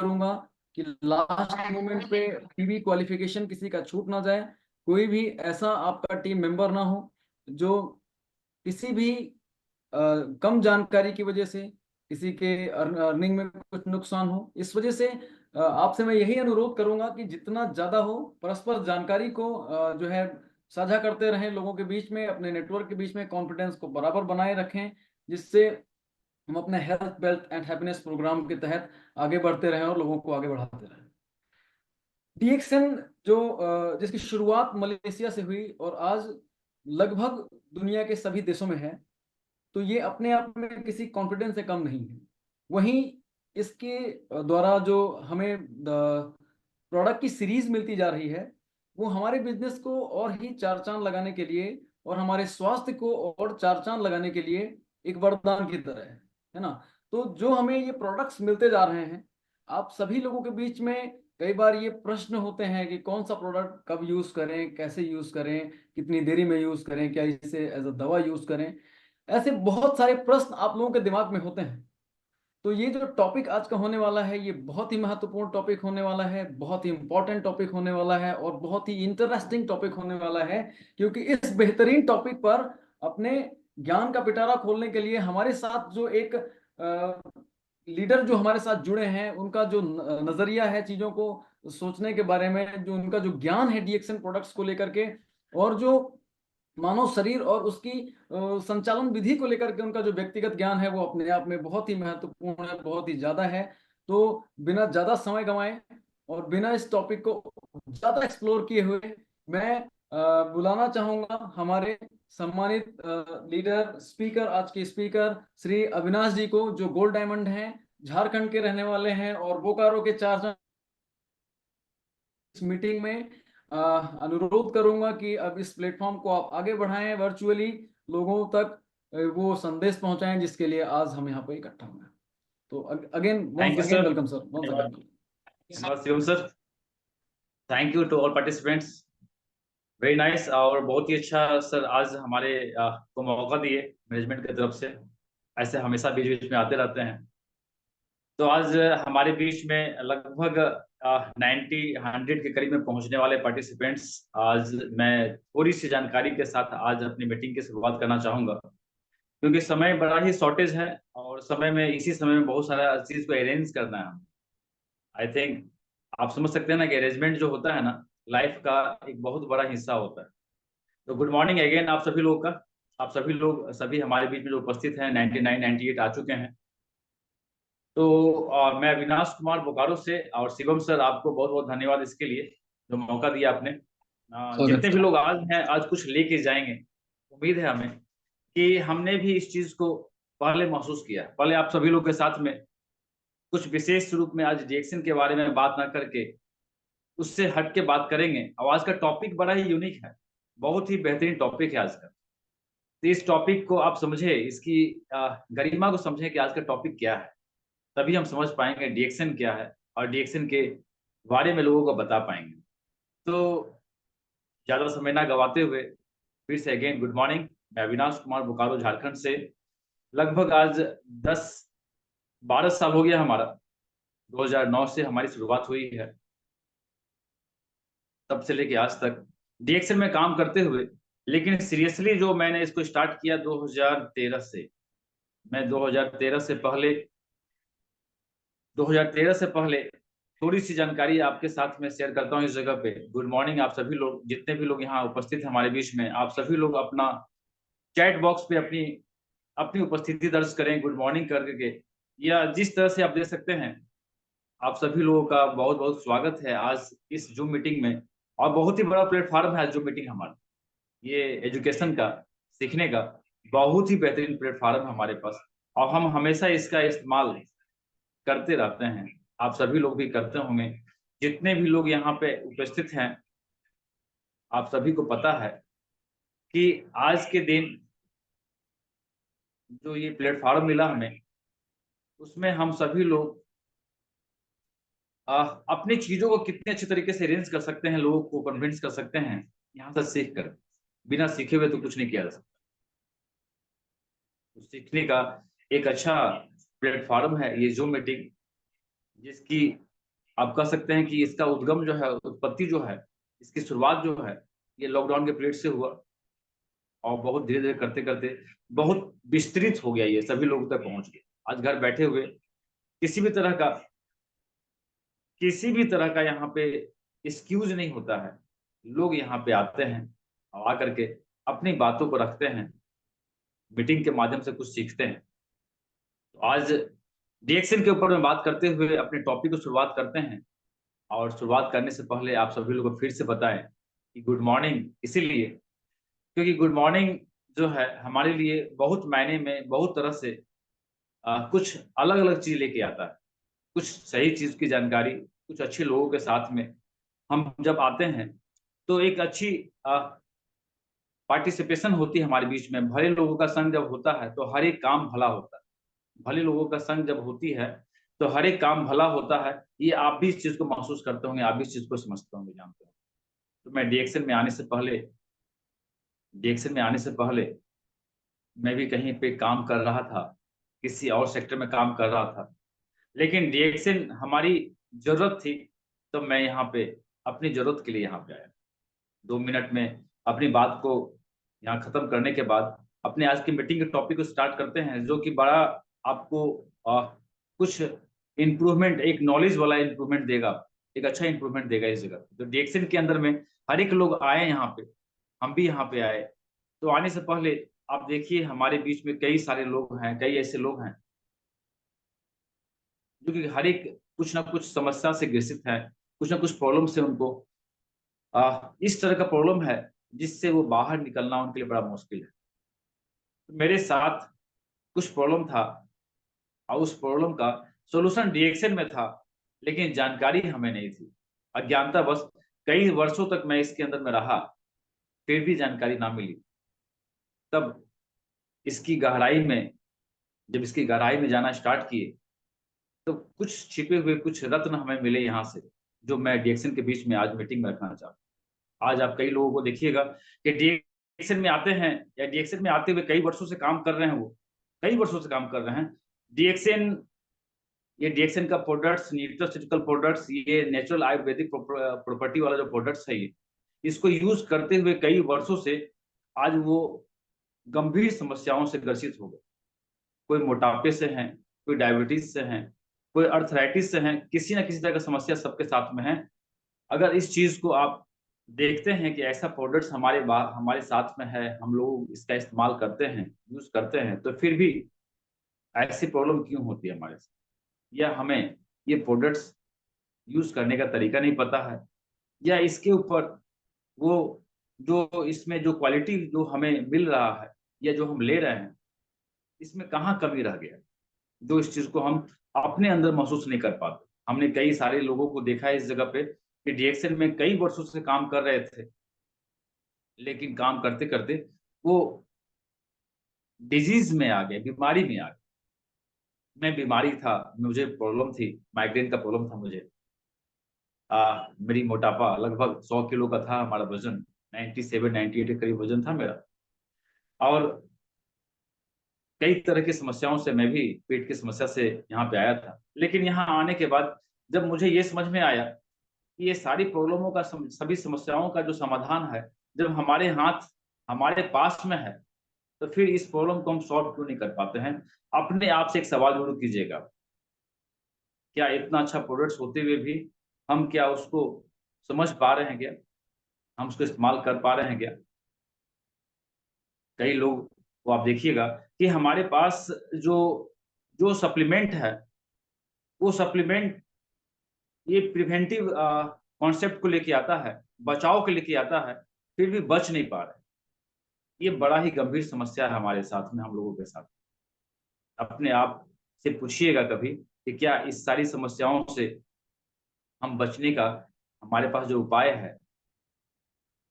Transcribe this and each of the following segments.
करूंगा कि last moment पे टीवी क्वालिफिकेशन किसी का छूट ना जाए। कोई भी ऐसा आपका टीम मेंबर ना हो जो किसी भी कम जानकारी की वजह से किसी के अर्निंग में कुछ नुकसान हो। इस वजह से आपसे मैं यही अनुरोध करूंगा कि जितना ज्यादा हो परस्पर जानकारी को जो है साझा करते रहें लोगों के बीच में, अपने नेटवर्क के बीच में कॉन्फिडेंस को बराबर बनाए रखें, जिससे हम अपने health wealth and happiness programme के तहत आगे बढ़ते रहें और लोगों को आगे बढ़ाते रहें। डीएक्सएन जो जिसकी शुरुआत मलेशिया से हुई और आज लगभग दुनिया के सभी देशों में है, तो ये अपने आप में किसी कॉन्फिडेंस से कम नहीं है। वहीं इसके द्वारा जो हमें प्रोडक्ट की सीरीज मिलती जा रही है, वो हमारे बिजनेस को और ही चार चांद लगाने के लिए और हमारे स्वास्थ्य को और चार चांद लगाने के लिए एक वरदान की तरह है ना। तो जो हमें ये प्रोडक्ट्स मिलते जा रहे हैं, आप सभी लोगों के बीच में कई बार ये प्रश्न होते हैं कि कौन सा प्रोडक्ट कब यूज करें, कैसे यूज करें, कितनी देरी में यूज करें, क्या इसे एज अ दवा यूज करें। ऐसे बहुत सारे प्रश्न आप लोगों के दिमाग में होते हैं। तो ये जो टॉपिक आज का होने वाला है, ये बहुत ही महत्वपूर्ण टॉपिक होने वाला है, बहुत ही इंपॉर्टेंट टॉपिक होने वाला है और बहुत ही इंटरेस्टिंग टॉपिक होने वाला है। क्योंकि इस बेहतरीन टॉपिक पर अपने ज्ञान का पिटारा खोलने के लिए हमारे साथ जो एक लीडर जो हमारे साथ जुड़े हैं, उनका जो नजरिया है चीजों को सोचने के बारे में, जो उनका जो ज्ञान है डीएक्सएन प्रोडक्ट्स को लेकर के, और जो मानव शरीर और उसकी संचालन विधि को लेकर के उनका जो व्यक्तिगत ज्ञान है, वो अपने आप में बहुत ही महत्वपूर्ण है, बहुत ही ज्यादा है। तो बिना ज्यादा समय गंवाए और बिना इस टॉपिक को ज्यादा एक्सप्लोर किए हुए, मैं बुलाना चाहूंगा हमारे सम्मानित लीडर स्पीकर, आज के स्पीकर श्री अविनाश जी को, जो गोल्ड डायमंड हैं, झारखंड के रहने वाले हैं और बोकारो के चार इस मीटिंग में अनुरोध करूंगा कि अब इस प्लेटफॉर्म को आप आगे बढ़ाएं, वर्चुअली लोगों तक वो संदेश पहुंचाएं जिसके लिए आज हम यहाँ पे इकट्ठा हुए हैं। तो again thank once you again sir. Welcome sir, once धन्यवाद। अगेन। धन्यवाद Shivam sir. Thank you to all participants. Very nice. और बहुत ही अच्छा सर, आज हमारे को मौका दिए मैनेजमेंट की तरफ से। ऐसे हमेशा बीच बीच में आते रहते हैं। तो आज हमारे बीच में लगभग 90-100 के करीब में पहुंचने वाले पार्टिसिपेंट्स। आज मैं थोड़ी सी जानकारी के साथ आज अपनी मीटिंग की शुरुआत करना चाहूंगा, क्योंकि समय बड़ा ही शॉर्टेज है और समय में इसी समय में बहुत सारा चीज को अरेंज करना है। आई थिंक आप समझ सकते हैं ना कि अरेंजमेंट जो होता है ना, लाइफ का एक बहुत बड़ा हिस्सा होता है। तो गुड मॉर्निंग अगेन आप सभी लोगों का। आप सभी लोग सभी हमारे बीच में जो उपस्थित हैं 99 98 आ चुके हैं। तो मैं अविनाश कुमार बोकारो से, और शिवम सर आपको बहुत बहुत धन्यवाद इसके लिए जो मौका दिया आपने। जितने भी लोग आज हैं आज कुछ लेके जाएंगे, उम्मीद है हमें कि हमने भी इस चीज को पहले महसूस किया। पहले आप सभी लोग के साथ में कुछ विशेष रूप में आज रिएक्शन के बारे में बात ना करके उससे हट के बात करेंगे। और आज का टॉपिक बड़ा ही यूनिक है, बहुत ही बेहतरीन टॉपिक है आज का। तो इस टॉपिक को आप समझे, इसकी गरिमा को समझे कि आज का टॉपिक क्या है, तभी हम समझ पाएंगे डीएक्शन क्या है और डीएक्शन के बारे में लोगों को बता पाएंगे। तो ज्यादा समय ना गवाते हुए फिर से अगेन गुड मॉर्निंग। मैं अविनाश कुमार बोकारो झारखंड से। लगभग आज 10-12 साल हो गया हमारा। 2009 से हमारी शुरुआत हुई है, तब से लेके आज तक डीएक्शन में काम करते हुए। लेकिन सीरियसली जो मैंने इसको स्टार्ट किया 2013 से। मैं 2013 से पहले थोड़ी सी जानकारी आपके साथ में शेयर करता हूँ इस जगह पे। गुड मॉर्निंग आप सभी लोग, जितने भी लोग यहाँ उपस्थित हैं हमारे बीच में, आप सभी लोग अपना चैट बॉक्स पे अपनी अपनी उपस्थिति दर्ज करें गुड मॉर्निंग करके, या जिस तरह से आप दे सकते हैं। आप सभी लोगों का बहुत बहुत स्वागत है आज इस जूम मीटिंग में। और बहुत ही बड़ा प्लेटफॉर्म है आज जूम मीटिंग हमारा, ये एजुकेशन का, सीखने का बहुत ही बेहतरीन प्लेटफॉर्म है हमारे पास। और हम हमेशा इसका इस्तेमाल करते रहते हैं, आप सभी लोग भी करते होंगे। जितने भी लोग यहाँ पे उपस्थित हैं, आप सभी को पता है कि आज के दिन जो ये प्लेटफॉर्म मिला हमें, उसमें हम सभी लोग अपनी चीजों को कितने अच्छे तरीके से अरेंज कर सकते हैं, लोगों को कन्विंस कर सकते हैं यहाँ से सीख कर। बिना सीखे हुए तो कुछ नहीं किया जा सकता। तो सीखने का एक अच्छा प्लेटफॉर्म है ये जूम मीटिंग, जिसकी आप कह सकते हैं कि इसका उद्गम जो है, उत्पत्ति जो है, इसकी शुरुआत जो है, ये लॉकडाउन के पीरियड से हुआ और बहुत धीरे-धीरे करते-करते बहुत विस्तृत हो गया, ये सभी लोगों तक पहुँच गया। आज घर बैठे हुए किसी भी तरह का यहाँ पे एक्सक्यूज़ नहीं होता है। लोग यहाँ पे आते हैं और आकर के अपनी बातों को रखते हैं, मीटिंग के माध्यम से कुछ सीखते हैं। तो आज डीएक्सएल के ऊपर में बात करते हुए अपने टॉपिक को शुरुआत करते हैं और शुरुआत करने से पहले आप सभी लोगों को फिर से बताएँ कि गुड मॉर्निंग इसीलिए क्योंकि गुड मॉर्निंग जो है हमारे लिए बहुत मायने में, बहुत तरह से कुछ अलग-अलग चीज़ लेके आता है। कुछ सही चीज़ की जानकारी, कुछ अच्छे लोगों के साथ में हम जब आते हैं, तो एक अच्छी अ, पार्टिसिपेशन होती है हमारे बीच में। भले लोगों का संग जब होता है, तो हर एक काम भला होता है। भले लोगों का संग जब होती है, तो हर एक काम भला होता है। ये आप भी इस चीज़ को महसूस करते होंगे, आप भी इस चीज़ को समझते होंगे, जानते होंगे। तो मैं डीएक्सन में आने से पहले मैं भी कहीं पे काम कर रहा था, किसी और सेक्टर में काम कर रहा था। लेकिन डीएक्सन हमारी ज़रूरत थी, तो मैं यहाँ पे अपनी ज़रूरत के लिए यहाँ पे आया। 2 मिनट में अपनी बात को यहाँ खत्म करने के बाद अपने आज की मीटिंग के टॉपिक को स्टार्ट करते हैं, जो कि बड़ा आपको कुछ इम्प्रूवमेंट, एक नॉलेज वाला इम्प्रूवमेंट देगा, एक अच्छा इम्प्रूवमेंट देगा इस जगह। तो डीएक्सन के अंदर में हर एक लोग आए यहाँ पे, हम भी यहाँ पे आए। तो आने से पहले आप देखिए हमारे बीच में कई सारे लोग हैं, कई ऐसे लोग हैं जो कि हर एक कुछ ना कुछ समस्या से ग्रसित है, कुछ ना कुछ प्रॉब्लम से उनको इस तरह का प्रॉब्लम है जिससे वो बाहर निकलना उनके लिए बड़ा मुश्किल है। तो मेरे साथ कुछ प्रॉब्लम था और उस प्रॉब्लम का सॉल्यूशन डीएक्सन में था, लेकिन जानकारी हमें नहीं थी। अज्ञानतावश कई वर्षों तक मैं इसके अंदर में रहा, फिर भी जानकारी ना मिली। तब इसकी गहराई में जब इसकी गहराई में जाना स्टार्ट किए, तो कुछ छिपे हुए कुछ रत्न हमें मिले यहाँ से, जो मैं डीएक्सन के बीच में आज मीटिंग में रखना चाहता हूँ। आज आप कई लोगों को देखिएगा कि डीएक्सन में आते हैं या डीएक्सन में आते हुए कई वर्षों से काम कर रहे हैं वो, कई वर्षों से काम कर रहे हैं। डीएक्सन ये डीएक्सन का प्रोडक्ट्स, न्यूट्रास्यूटिकल प्रोडक्ट्स, ये नेचुरल आयुर्वेदिक प्रॉपर्टी वाला जो प्रोडक्ट्स है ये, इसको यूज़ करते हुए कई वर्षों से आज वो गंभीर समस्याओं से ग्रसित हो गए। कोई मोटापे से हैं, कोई डायबिटीज़ से हैं, कोई अर्थराइटिस से हैं, किसी न किसी तरह का समस्या सबके साथ में है। अगर इस चीज़ को आप देखते हैं कि ऐसा प्रोडक्ट्स हमारे साथ में है, हम लोग इसका इस्तेमाल करते हैं, यूज़ करते हैं, तो फिर भी ऐसी प्रॉब्लम क्यों होती है हमारे साथ? या हमें ये प्रोडक्ट्स यूज़ करने का तरीका नहीं पता है, या इसके ऊपर वो जो इसमें जो क्वालिटी जो हमें मिल रहा है या जो हम ले रहे हैं, इसमें कहाँ कमी रह गया? जो इस चीज़ को हम अपने अंदर महसूस नहीं कर पाते। हमने कई सारे लोगों को देखा है इस जगह पे कि डीएक्सन में कई वर्षों से काम कर रहे थे, लेकिन काम करते-करते वो डिज़ीज़ में आ गए, बीमारी में आ गए। मैं बीमारी था, मुझे प्रॉब्लम थी, माइग्रेन का प्रॉब्लम था मुझे। मेरी मोटापा लगभग 100 किलो का था हमारा वज़न, 97-98 के करीब वज़न था मेरा और कई तरह की समस्याओं से मैं भी पेट की समस्या से यहाँ पे आया था। लेकिन यहाँ आने के बाद जब मुझे ये समझ में आया कि ये सारी प्रॉब्लमों का सभी समस्याओं का जो समाधान है, जब हमारे पास में है, तो फिर इस प्रॉब्लम को हम सॉल्व क्यों नहीं कर पाते हैं? अपने आप से एक सवाल ज़रूर कीजिएगा, क्या इतना अच्छा प्रोडक्ट्स होते हुए भी हम क्या उसको समझ पा रहे हैं क्या? हम उसको इस्तेमाल कर पा रहे हैं क्या? कई लोग को आप देखिएगा कि हमारे पास जो जो सप्लीमेंट है, वो सप्लीमेंट ये प्रिवेंटिव कॉन्सेप्ट को लेके आता है, बचाव के लेके आता है, फिर भी बच नहीं पा रहे। ये बड़ा ही गंभीर समस्या है हमारे साथ में, हम लोगों के साथ। अपने आप से पूछिएगा कभी कि क्या इस सारी समस्याओं से हम बचने का हमारे पास जो उपाय है,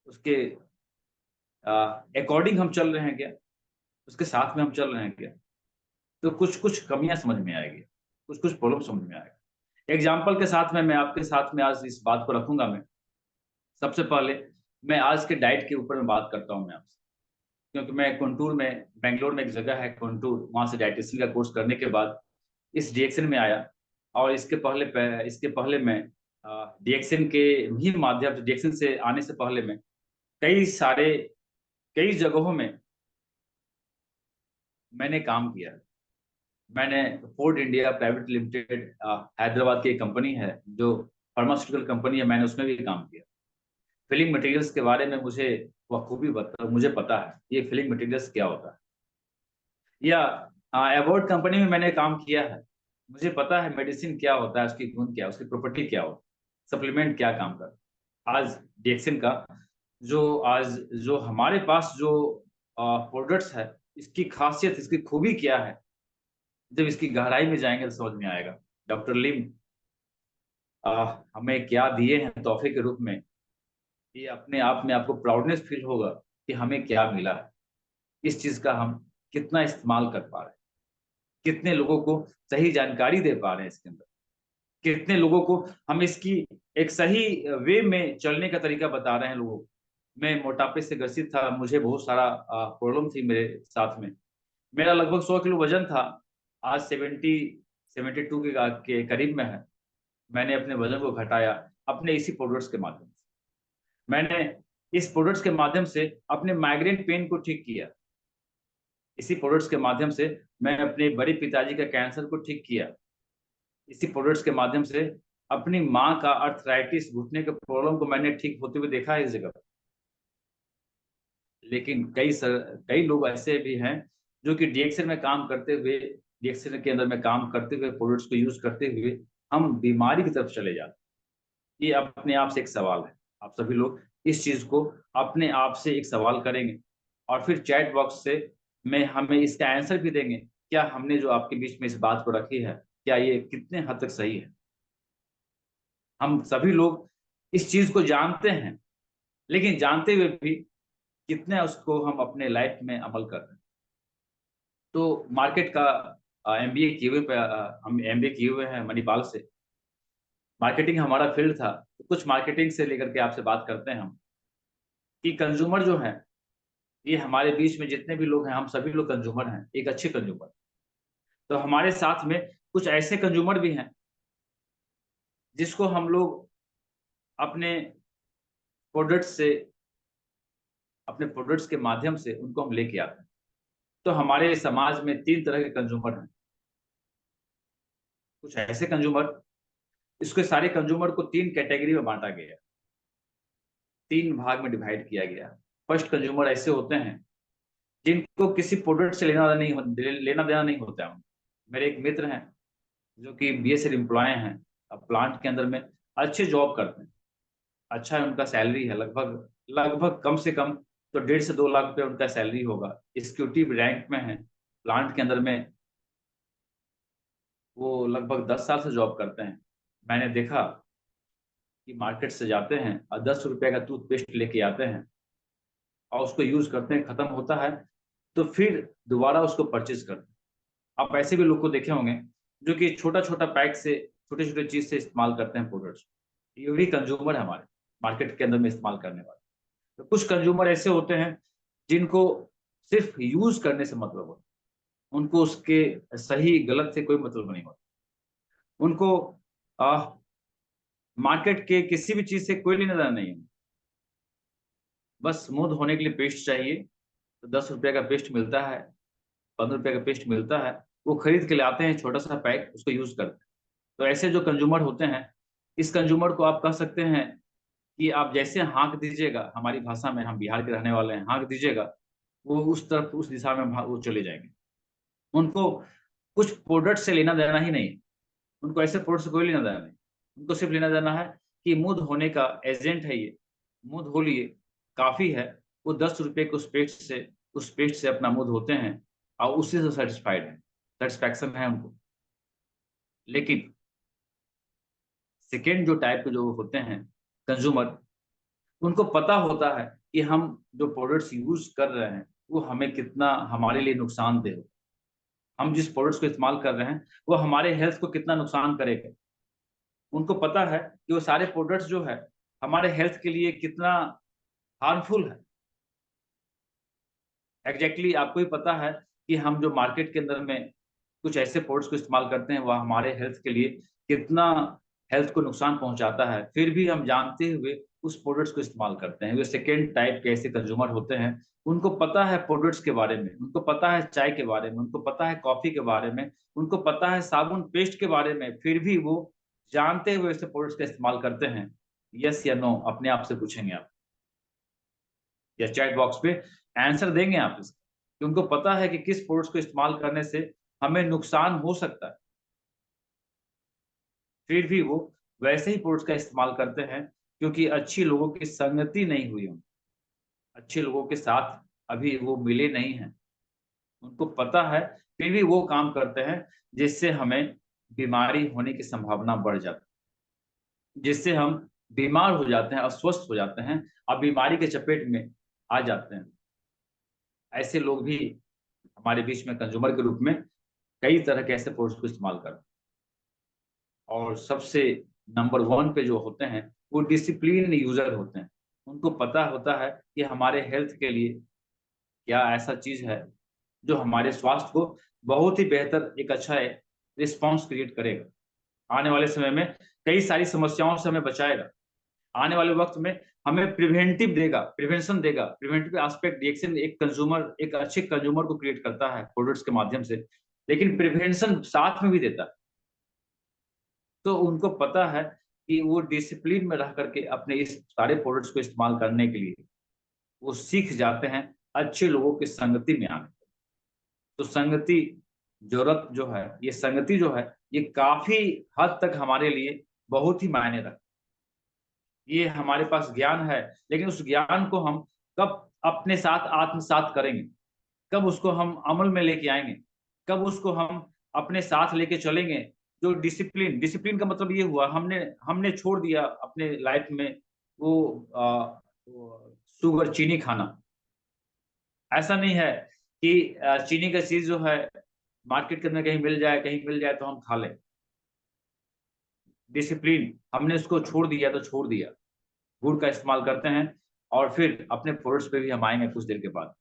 उसके अकॉर्डिंग हम चल रहे हैं क्या? उसके साथ में हम चल रहे हैं क्या? तो कुछ-कुछ कमियाँ समझ में आएगी, कुछ-कुछ प्रॉब्लम समझ में आएगा। एग्ज़ाम्पल के साथ में मैं आपके साथ में आज इस बात को रखूँगा मैं। सबसे पहले मैं आज के डाइट के ऊपर में बात करता हूँ मैं आपसे, क्योंकि मैं गुंटूर में बैंगलोर में एक जगह है गुंटूर, वहाँ से डायटीशियन का कोर्स करने के बाद इस डीएक्सन में आया और इसके पहले मैं डीएक्सन के ही माध्यम से, डीएक्सन से आने से पहले मैं कई जगहों में मैंने काम किया। मैंने Ford India private limited, Hyderabad की एक कंपनी है जो फार्मास्यूटिकल कंपनी है, मैंने उसमें भी काम किया। फिलिंग मटेरियल्स के बारे में मुझे पता है ये फिलिंग मटेरियल्स क्या होता है। या एबॉट कंपनी में मैंने काम किया है, मुझे पता है मेडिसिन क्या होता है, उसकी गुण क्या है, उसकी प्रॉपर्टी क्या होती है, सप्लीमेंट क्या काम करता है। आज डीएक्सन का आज जो हमारे पास जो प्रोडक्ट्स है, इसकी खासियत, इसकी खूबी क्या है, जब इसकी गहराई में जाएंगे तो समझ में आएगा। डॉक्टर लिम हमें क्या दिए हैं तोहफे के रूप में, ये अपने आप में आपको प्राउडनेस फील होगा कि हमें क्या मिला है। इस चीज का हम कितना इस्तेमाल कर पा रहे हैं, कितने लोगों को सही जानकारी दे पा रहे हैं इसके अंदर, कितने लोगों को हम इसकी एक सही वे में चलने का तरीका बता रहे हैं लोगों को। मैं मोटापे से ग्रसित था, मुझे बहुत सारा प्रॉब्लम थी मेरे साथ में। मेरा लगभग 100 किलो वजन था, आज 72 के करीब में है। मैंने अपने वजन को घटाया अपने इसी प्रोडक्ट्स के माध्यम से। मैंने इस प्रोडक्ट्स के माध्यम से अपने माइग्रेन पेन को ठीक किया। इसी प्रोडक्ट्स के माध्यम से मैं अपने बड़े पिताजी का कैंसर को ठीक किया। इसी प्रोडक्ट्स के माध्यम से अपनी माँ का अर्थराइटिस, घुटने के प्रॉब्लम को मैंने ठीक होते हुए देखा है इस जगह। लेकिन कई लोग ऐसे भी हैं जो कि डीएक्सन में काम करते हुए, डीएक्सन के अंदर में काम करते हुए, प्रोडक्ट्स को यूज करते हुए हम बीमारी की तरफ चले जाते हैं। ये अपने आप से एक सवाल है। आप सभी लोग इस चीज को अपने आप से एक सवाल करेंगे और फिर चैट बॉक्स से मैं हमें इसका आंसर भी देंगे। क्या हमने जो आपके बीच में इस बात को रखी है, क्या ये कितने हद तक सही है। हम सभी लोग इस चीज को जानते हैं, लेकिन जानते हुए भी कितने उसको हम अपने लाइफ में अमल कर रहे हैं। तो मार्केट का एमबीए किए हुए हम एमबीए किए हुए हैं मणिपाल से। मार्केटिंग हमारा फील्ड था, तो कुछ मार्केटिंग से लेकर के आपसे बात करते हैं हम कि कंज्यूमर जो है, ये हमारे बीच में जितने भी लोग हैं, हम सभी लोग कंज्यूमर हैं, एक अच्छे कंज्यूमर। तो हमारे साथ में कुछ ऐसे कंज्यूमर भी हैं जिसको हम लोग अपने प्रोडक्ट्स से, अपने प्रोडक्ट्स के माध्यम से उनको हम लेके आते हैं। तो हमारे समाज में 3 तरह के कंज्यूमर हैं। कुछ ऐसे कंज्यूमर, इसके सारे कंज्यूमर को 3 कैटेगरी में बांटा गया है, 3 भाग में डिवाइड किया गया। फर्स्ट कंज्यूमर ऐसे होते हैं जिनको किसी प्रोडक्ट से लेना देना नहीं होता है। मेरे एक मित्र हैं जो कि बीएसएल एम्प्लॉय हैं, अब प्लांट के अंदर में अच्छे जॉब करते हैं, अच्छा है उनका सैलरी है, लगभग लगभग कम से कम तो 1.5 से 2 लाख रुपए उनका सैलरी होगा। एग्जीक्यूटिव रैंक में है प्लांट के अंदर में, वो लगभग 10 साल से जॉब करते हैं। मैंने देखा कि मार्केट से जाते हैं और 10 रुपए का टूथपेस्ट लेके आते हैं और उसको यूज करते हैं, खत्म होता है तो फिर दोबारा उसको परचेज करते हैं। आप ऐसे भी लोग को देखे होंगे जो कि छोटा छोटा पैक से, छोटे छोटे चीज से इस्तेमाल करते हैं प्रोडक्ट्स। ये भी कंज्यूमर है हमारे मार्केट के अंदर में इस्तेमाल करने वाले। तो कुछ कंज्यूमर ऐसे होते हैं जिनको सिर्फ यूज करने से मतलब होता है, उनको उसके सही गलत से कोई मतलब नहीं होता। उनको मार्केट के किसी भी चीज से कोई लेना देना नहीं है। बस मुंह धोने के लिए पेस्ट चाहिए, तो 10 रुपए का पेस्ट मिलता है, 15 रुपए का पेस्ट मिलता है, वो खरीद के लाते हैं छोटा सा पैक, उसको यूज करते हैं। तो ऐसे जो कंज्यूमर होते हैं, इस कंज्यूमर को आप कह सकते हैं कि आप जैसे हाँक दीजिएगा, हमारी भाषा में, हम बिहार के रहने वाले हैं, हाँक दीजिएगा, वो उस तरफ, उस दिशा में वो चले जाएंगे। उनको कुछ प्रोडक्ट से लेना देना ही नहीं, उनको ऐसे प्रोडक्ट से कोई लेना देना नहीं। उनको सिर्फ लेना देना है कि मुंह धोने का एजेंट है ये, मुंह धो लिए काफी है। वो 10 रुपए के उस पेस्ट से अपना मुंह धोते हैं और उससे से सेटिस्फाइड है, सेटिस्फैक्शन है उनको। लेकिन सेकेंड जो टाइप के जो होते हैं कंज्यूमर, उनको पता होता है कि हम जो प्रोडक्ट्स यूज कर रहे हैं वो हमें कितना, हमारे लिए नुकसानदेह हो। हम जिस प्रोडक्ट्स को इस्तेमाल कर रहे हैं वो हमारे हेल्थ को कितना नुकसान करेगा। उनको पता है कि वो सारे प्रोडक्ट्स जो है हमारे हेल्थ के लिए कितना हार्मफुल है। एग्जैक्टली आपको भी पता है कि हम जो मार्केट के अंदर में कुछ ऐसे प्रोडक्ट्स को इस्तेमाल करते हैं वह हमारे हेल्थ के लिए कितना हेल्थ को नुकसान पहुंचाता है, फिर भी हम जानते हुए उस प्रोडक्ट्स को इस्तेमाल करते हैं। वे सेकेंड टाइप के ऐसे कंज्यूमर होते हैं, उनको पता है प्रोडक्ट्स के बारे में, उनको पता है चाय के बारे में, उनको पता है कॉफी के बारे में, उनको पता है साबुन पेस्ट के बारे में, फिर भी वो जानते हुए ऐसे प्रोडक्ट्स का इस्तेमाल करते हैं। यस या नो अपने आप से पूछेंगे आप, या चैट बॉक्स पे आंसर देंगे आप इसका, कि उनको पता है कि किस प्रोडक्ट्स को इस्तेमाल करने से हमें नुकसान हो सकता है, फिर भी वो वैसे ही प्रोडक्ट्स का इस्तेमाल करते हैं, क्योंकि अच्छी लोगों की संगति नहीं हुई उनकी, अच्छे लोगों के साथ अभी वो मिले नहीं हैं। उनको पता है, फिर भी वो काम करते हैं जिससे हमें बीमारी होने की संभावना बढ़ जाती है, जिससे हम बीमार हो जाते हैं, अस्वस्थ हो जाते हैं और बीमारी के चपेट में आ जाते हैं। ऐसे लोग भी हमारे बीच में कंज्यूमर के रूप में कई तरह के ऐसे प्रोडक्ट्स को इस्तेमाल करते हैं। और सबसे नंबर 1 पे जो होते हैं, वो डिसिप्लिन यूज़र होते हैं। उनको पता होता है कि हमारे हेल्थ के लिए क्या ऐसा चीज़ है, जो हमारे स्वास्थ्य को बहुत ही बेहतर एक अच्छा रिस्पॉन्स क्रिएट करेगा। आने वाले समय में कई सारी समस्याओं से हमें बचाएगा। आने वाले वक़्त में हमें प्रिवेंटिव देगा, प्रिवेंशन देगा। प्रिवेंटिव एस्पेक्ट रिएक्शन एक अच्छे कंज्यूमर को क्रिएट करता है प्रोडक्ट्स के माध्यम से, लेकिन प्रिवेंशन साथ में भी देता है। तो उनको पता है कि वो डिसिप्लिन में रह करके अपने इस सारे प्रोडक्ट्स को इस्तेमाल करने के लिए वो सीख जाते हैं अच्छे लोगों की संगति में आने। तो संगति ज़रूरत जो है, ये संगति जो है, ये काफ़ी हद तक हमारे लिए बहुत ही मायने रखती है। ये हमारे पास ज्ञान है, लेकिन उस ज्ञान को हम कब अपने साथ आत्मसात करेंगे, कब उसको हम अमल में लेके आएँगे, कब उसको हम अपने साथ लेके चलेंगे। जो डिसिप्लिन डिसिप्लिन का मतलब ये हुआ, हमने हमने छोड़ दिया अपने लाइफ में वो वो शुगर, चीनी खाना। ऐसा नहीं है कि चीनी का चीज़ जो है मार्केट के अंदर कहीं मिल जाए तो हम खा लें। डिसिप्लिन हमने उसको छोड़ दिया तो छोड़ दिया। गुड़ का इस्तेमाल करते हैं और फिर अपने प्रोडक्ट्स पे भी हम आएँगे कुछ देर के बाद।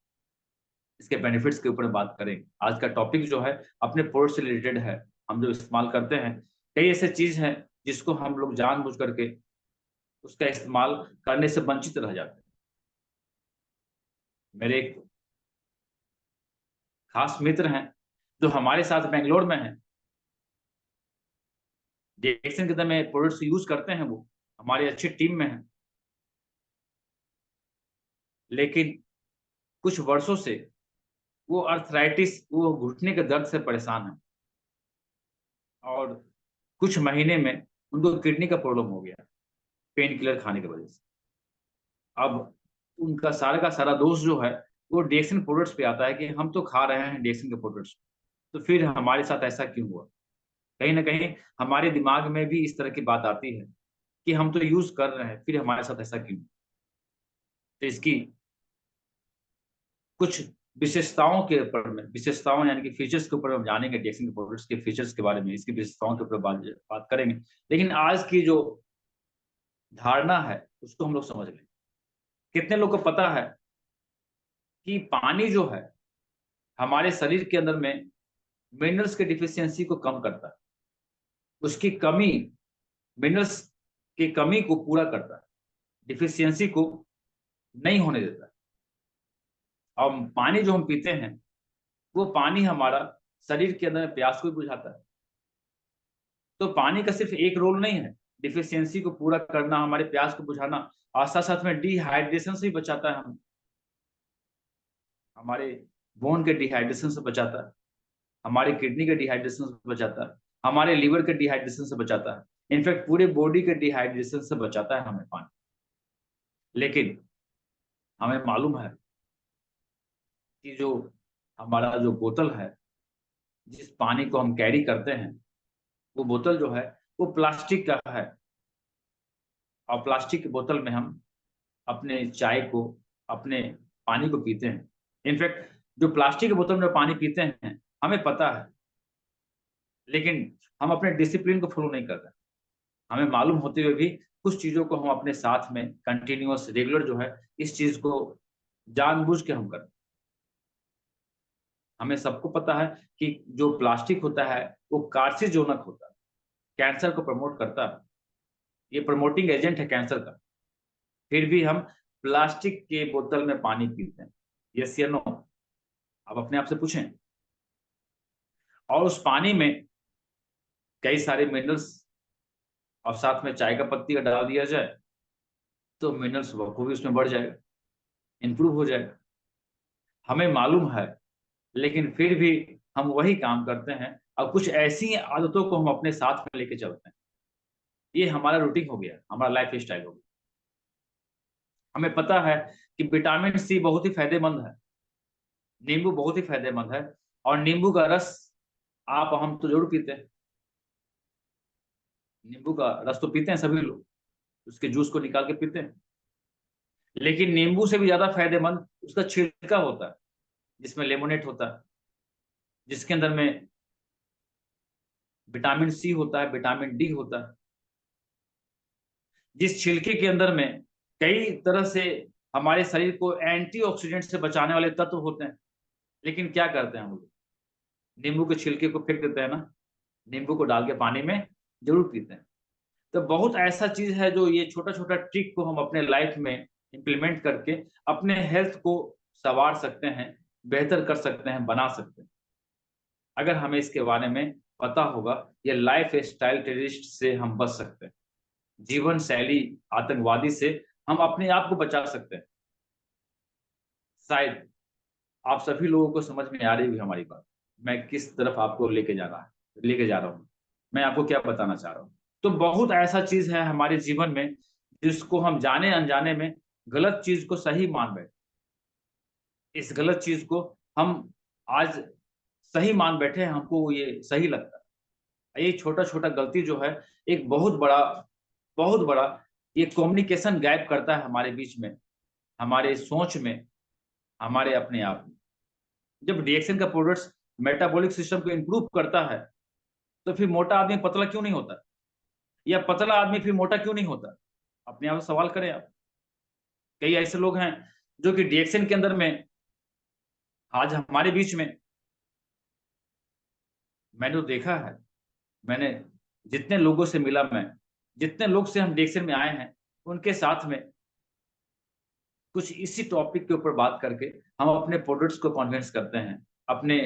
इसके बेनिफिट्स के ऊपर बात करेंगे। आज का टॉपिक जो है अपने प्रोडक्ट से रिलेटेड है। हम जो इस्तेमाल करते हैं, कई ऐसे चीज़ हैं जिसको हम लोग जानबूझ करके उसका इस्तेमाल करने से वंचित रह जाते हैं। मेरे एक खास मित्र हैं, जो हमारे साथ बैंगलोर में हैं। डिएक्शन के अंदर में प्रोडक्ट्स यूज़ करते हैं वो, हमारी अच्छी टीम में हैं। लेकिन कुछ वर्षों से वो घुटने के दर्द से परेशान हैं और कुछ महीने में उनको किडनी का प्रॉब्लम हो गया, पेन किलर खाने की वजह से। अब उनका सारा का सारा दोष जो है, वो डिएक्शन प्रोडक्ट्स पे आता है कि हम तो खा रहे हैं डिएक्शन के प्रोडक्ट्स, तो फिर हमारे साथ ऐसा क्यों हुआ? कहीं न कहीं हमारे दिमाग में भी इस तरह की बात आती है कि हम तो यूज़ कर रहे हैं, फिर हमारे साथ ऐसा क्यों? तो इसकी कुछ विशेषताओं यानी कि फीचर्स के ऊपर हम जानेंगे, डिएक्शन के प्रोडक्ट्स के फीचर्स के बारे में, इसकी विशेषताओं के ऊपर बात करेंगे। लेकिन आज की जो धारणा है, उसको हम लोग समझ लें। कितने लोग को पता है कि पानी जो है, हमारे शरीर के अंदर में मिनरल्स की डिफिशियंसी को कम करता है। उसकी कमी मिनरल्स की कमी को पूरा करता है, डिफिशियंसी को नहीं होने देता है। और पानी जो हम पीते हैं, वो पानी हमारा शरीर के अंदर प्यास को भी बुझाता है। तो पानी का सिर्फ एक रोल नहीं है, डिफिशियंसी को पूरा करना, हमारे प्यास को बुझाना और साथ-साथ में डिहाइड्रेशन से भी बचाता है हमें। हमारे बोन के डिहाइड्रेशन से बचाता है, हमारे किडनी के डिहाइड्रेशन से बचाता है, हमारे लिवर के डिहाइड्रेशन से बचाता है। इनफैक्ट पूरे बॉडी के डिहाइड्रेशन से बचाता है हमें पानी। लेकिन हमें मालूम है कि जो हमारा जो बोतल है, जिस पानी को हम कैरी करते हैं, वो बोतल जो है, वो प्लास्टिक का है और प्लास्टिक की बोतल में हम अपने चाय को, अपने पानी को पीते हैं। इनफैक्ट जो प्लास्टिक की बोतल में पानी पीते हैं, हमें पता है, लेकिन हम अपने डिसिप्लिन को फ़ॉलो नहीं कर रहे हैं। हमें मालूम होते हुए भी कुछ चीज़ों को हम अपने साथ में कंटीन्यूअस रेगुलर जो है, इस चीज़ को जानबूझ के हम करते हैं। हमें सबको पता है कि जो प्लास्टिक होता है, वो कार्सिनोजेनिक होता है। कैंसर को प्रमोट करता है, ये प्रमोटिंग एजेंट है कैंसर का, फिर भी हम प्लास्टिक के बोतल में पानी पीते हैं। यस या नो? आप अपने आप से पूछें। और उस पानी में कई सारे मिनरल्स, और साथ में चाय का पत्ती का डाल दिया जाए तो मिनरल्स वो भी उसमें बढ़ जाएगा, इंप्रूव हो जाएगा। हमें मालूम है, लेकिन फिर भी हम वही काम करते हैं और कुछ ऐसी आदतों को हम अपने साथ में लेके चलते हैं। ये हमारा रूटीन हो गया, हमारा लाइफ स्टाइल हो गया। हमें पता है कि विटामिन सी बहुत ही फायदेमंद है, नींबू बहुत ही फायदेमंद है, और नींबू का रस आप हम तो जरूर पीते हैं। नींबू का रस तो पीते हैं सभी लोग, उसके जूस को निकाल के पीते हैं। लेकिन नींबू से भी ज्यादा फायदेमंद उसका छिलका होता है, जिसमें लेमोनेट होता है, जिसके अंदर में विटामिन सी होता है, विटामिन डी होता है। जिस छिलके के अंदर में कई तरह से हमारे शरीर को एंटीऑक्सीडेंट से बचाने वाले तत्व होते हैं। लेकिन क्या करते हैं हम लोग? नींबू के छिलके को फेंक देते हैं ना, नींबू को डाल के पानी में जरूर पीते हैं। तो बहुत ऐसा चीज है जो ये छोटा छोटा ट्रिक को हम अपने लाइफ में इम्प्लीमेंट करके अपने हेल्थ को संवार सकते हैं, बेहतर कर सकते हैं, बना सकते हैं। अगर हमें इसके बारे में पता होगा, ये लाइफ स्टाइल टेररिस्ट से हम बच सकते हैं, जीवन शैली आतंकवादी से हम अपने आप को बचा सकते हैं। शायद आप सभी लोगों को समझ में आ रही होगी हमारी बात, मैं किस तरफ आपको लेके जा रहा हूँ, मैं आपको क्या बताना चाह रहा हूँ। तो बहुत ऐसा चीज है हमारे जीवन में जिसको हम जाने अनजाने में गलत चीज को सही मान बैठे। इस गलत चीज को हम आज सही मान बैठे हैं, हमको ये सही लगता है। ये छोटा छोटा गलती जो है एक बहुत बड़ा ये कम्युनिकेशन गैप करता है हमारे बीच में, हमारे सोच में, हमारे अपने आप में। जब रिएक्शन का प्रोडक्ट्स मेटाबॉलिक सिस्टम को इंप्रूव करता है, तो फिर मोटा आदमी पतला क्यों नहीं होता, या पतला आदमी फिर मोटा क्यों नहीं होता? अपने आप से सवाल करें आप। कई ऐसे लोग हैं जो कि रिएक्शन के अंदर में आज हमारे बीच में, मैंने तो देखा है, मैंने जितने लोगों से मिला, मैं जितने लोग से हम रिएक्शन में आए हैं, उनके साथ में कुछ इसी टॉपिक के ऊपर बात करके हम अपने प्रोडक्ट्स को कन्विंस करते हैं, अपने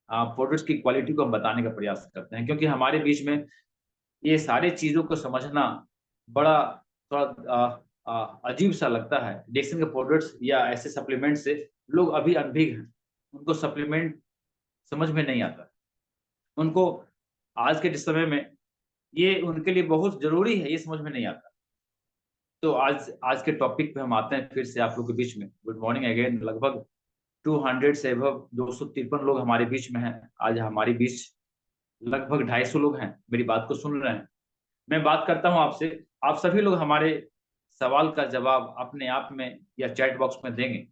प्रोडक्ट्स की क्वालिटी को हम बताने का प्रयास करते हैं। क्योंकि हमारे बीच में ये सारी चीजों को समझना बड़ा थोड़ा अजीब सा लगता है। डिक्सन के प्रोडक्ट्स या ऐसे सप्लीमेंट से लोग अभी अनभिज्ञ हैं, उनको सप्लीमेंट समझ में नहीं आता, उनको आज के समय में ये उनके लिए बहुत जरूरी है, ये समझ में नहीं आता। तो आज आज के टॉपिक पे हम आते हैं फिर से आप लोग के बीच में। Good morning again. लगभग 200 से एबव 253 लोग हमारे बीच में हैं आज। हमारे बीच लगभग 250 लोग हैं, मेरी बात को सुन रहे हैं। मैं बात करता हूं आपसे, आप सभी लोग हमारे सवाल का जवाब अपने आप में या चैट बॉक्स में देंगे।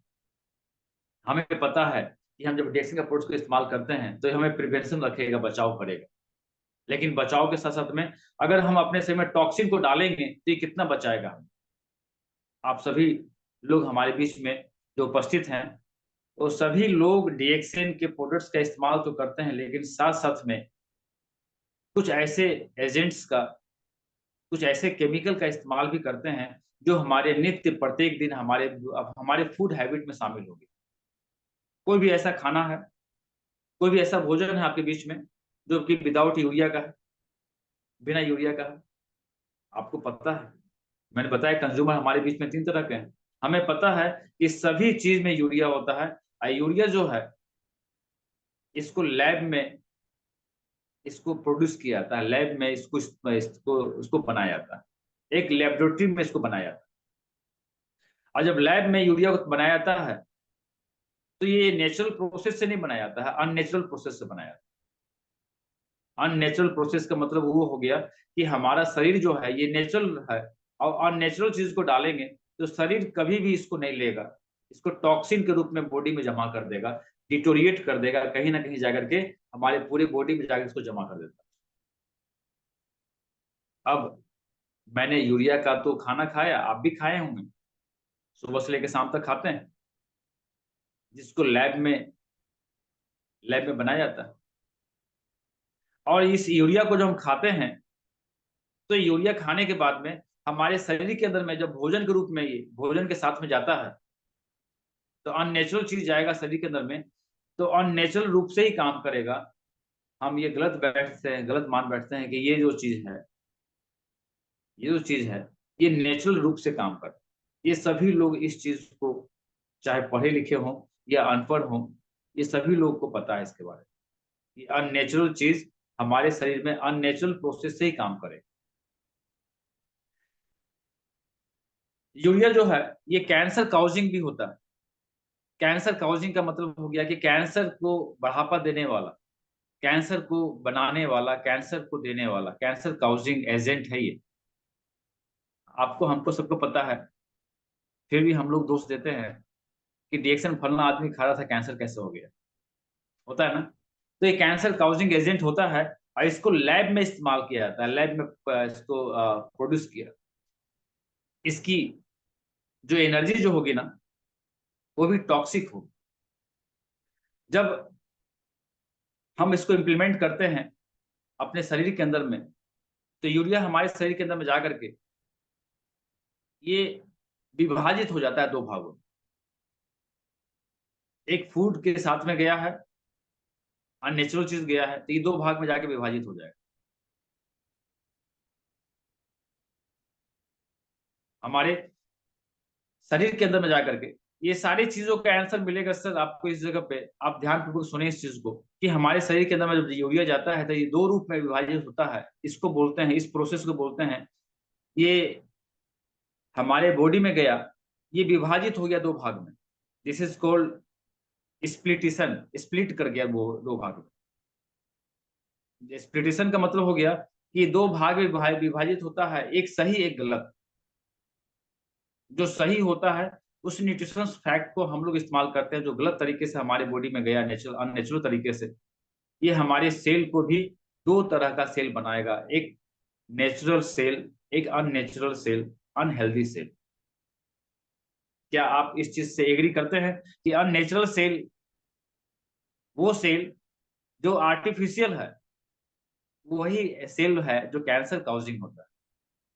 हमें पता है कि हम जब डेक्सिंग अप्रोच को इस्तेमाल करते हैं तो हमें प्रिवेंशन रखेगा, बचाव करेगा। लेकिन बचाव के साथ साथ में अगर हम अपने शरीर में टॉक्सिन को डालेंगे तो ये कितना बचाएगा हमें? आप सभी लोग हमारे बीच में जो उपस्थित हैं, वो सभी लोग डीएक्सिन के प्रोडक्ट्स का इस्तेमाल तो करते हैं, लेकिन साथ साथ में कुछ ऐसे एजेंट्स का, कुछ ऐसे केमिकल का इस्तेमाल भी करते हैं जो हमारे नित्य प्रत्येक दिन हमारे फूड हैबिट में शामिल होगी। कोई भी ऐसा खाना है, कोई भी ऐसा भोजन है आपके बीच में जो कि विदाउट यूरिया का है, बिना यूरिया का है? आपको पता है, मैंने बताया कंज्यूमर हमारे बीच में 3 तरह के हैं। हमें पता है कि सभी चीज में यूरिया होता है, और यूरिया जो है इसको लैब में इसको प्रोड्यूस किया जाता है, लैब में इसको बनाया जाता है, एक लेबोरेटरी में इसको बनाया जाता है। और जब लैब में यूरिया को बनाया जाता है तो ये नेचुरल प्रोसेस से नहीं बनाया जाता है, अननेचुरल प्रोसेस से बनाया जाता है। अननेचुरल प्रोसेस का मतलब वो हो गया कि हमारा शरीर जो है ये नेचुरल है, और अननेचुरल चीज को डालेंगे तो शरीर कभी भी इसको नहीं लेगा, इसको टॉक्सिन के रूप में बॉडी में जमा कर देगा, डिटोरिएट कर देगा, कहीं ना कहीं जाकर के हमारे पूरी बॉडी में जाकर इसको जमा कर देता है। अब मैंने यूरिया का तो खाना खाया, आप भी खाए होंगे, सुबह से लेकर शाम तक खाते हैं, जिसको लैब में बनाया जाता है। और इस यूरिया को जो हम खाते हैं तो यूरिया खाने के बाद में हमारे शरीर के अंदर में जब भोजन के रूप में, ये भोजन के साथ में जाता है, तो अननेचुरल चीज जाएगा शरीर के अंदर में, तो अननेचुरल रूप से ही काम करेगा। हम ये गलत बैठते हैं, गलत मान बैठते हैं कि ये जो चीज है, ये जो चीज है, ये नेचुरल रूप से काम करता है। ये सभी लोग इस चीज को, चाहे पढ़े लिखे हों या अनपढ़ हों, ये सभी लोगों को पता है इसके बारे में। ये अननेचुरल चीज हमारे शरीर में अननेचुरल प्रोसेस से ही काम करे। यूरिया जो है ये कैंसर काउजिंग भी होता है। कैंसर काउजिंग का मतलब हो गया कि कैंसर को बढ़ावा देने वाला, कैंसर को बनाने वाला, कैंसर को देने वाला, कैंसर काउजिंग एजेंट है ये। आपको, हमको सबको पता है, फिर भी हम लोग दोष देते हैं कि रिएक्शन फलना आदमी खा रहा था, कैंसर कैसे हो गया। होता है ना। तो ये कैंसर काउजिंग एजेंट होता है और इसको लैब में इस्तेमाल किया जाता है, लैब में इसको प्रोड्यूस किया। इसकी जो एनर्जी जो होगी ना, वो भी टॉक्सिक होगी। जब हम इसको इम्प्लीमेंट करते हैं अपने शरीर के अंदर में, तो यूरिया हमारे शरीर के अंदर में जा करके ये विभाजित हो जाता है दो भागों में। एक फूड के साथ में गया है, अननेचुरल चीज गया है, तो ये दो भाग में जाके विभाजित हो जाएगा। हमारे शरीर के अंदर में जाकर के ये सारी चीजों का आंसर मिलेगा सर आपको इस जगह पे। आप ध्यान पूर्वक सुने इस चीज को कि हमारे शरीर के अंदर में जब यूरिया जाता है तो ये दो रूप में विभाजित होता है। इसको बोलते हैं, इस प्रोसेस को बोलते हैं, ये हमारे बॉडी में गया, ये विभाजित हो गया दो भाग में। दिस इज कॉल्ड स्प्लिटिशन, स्प्लिट कर गया वो दो भाग में। स्प्लिटिशन का मतलब हो गया कि दो भाग में विभाजित होता है, एक सही एक गलत। जो सही होता है उस न्यूट्रिशन फैक्ट को हम लोग इस्तेमाल करते हैं, जो गलत तरीके से हमारे बॉडी में गया नेचुरल अननेचुरल तरीके से, ये हमारे सेल को भी दो तरह का सेल बनाएगा, एक नेचुरल सेल, एक अननेचुरल सेल, अनहेल्दी सेल। क्या आप इस चीज से एग्री करते हैं कि अननेचुरल सेल वो सेल जो आर्टिफिशियल है, वही सेल है जो कैंसर काउजिंग होता है,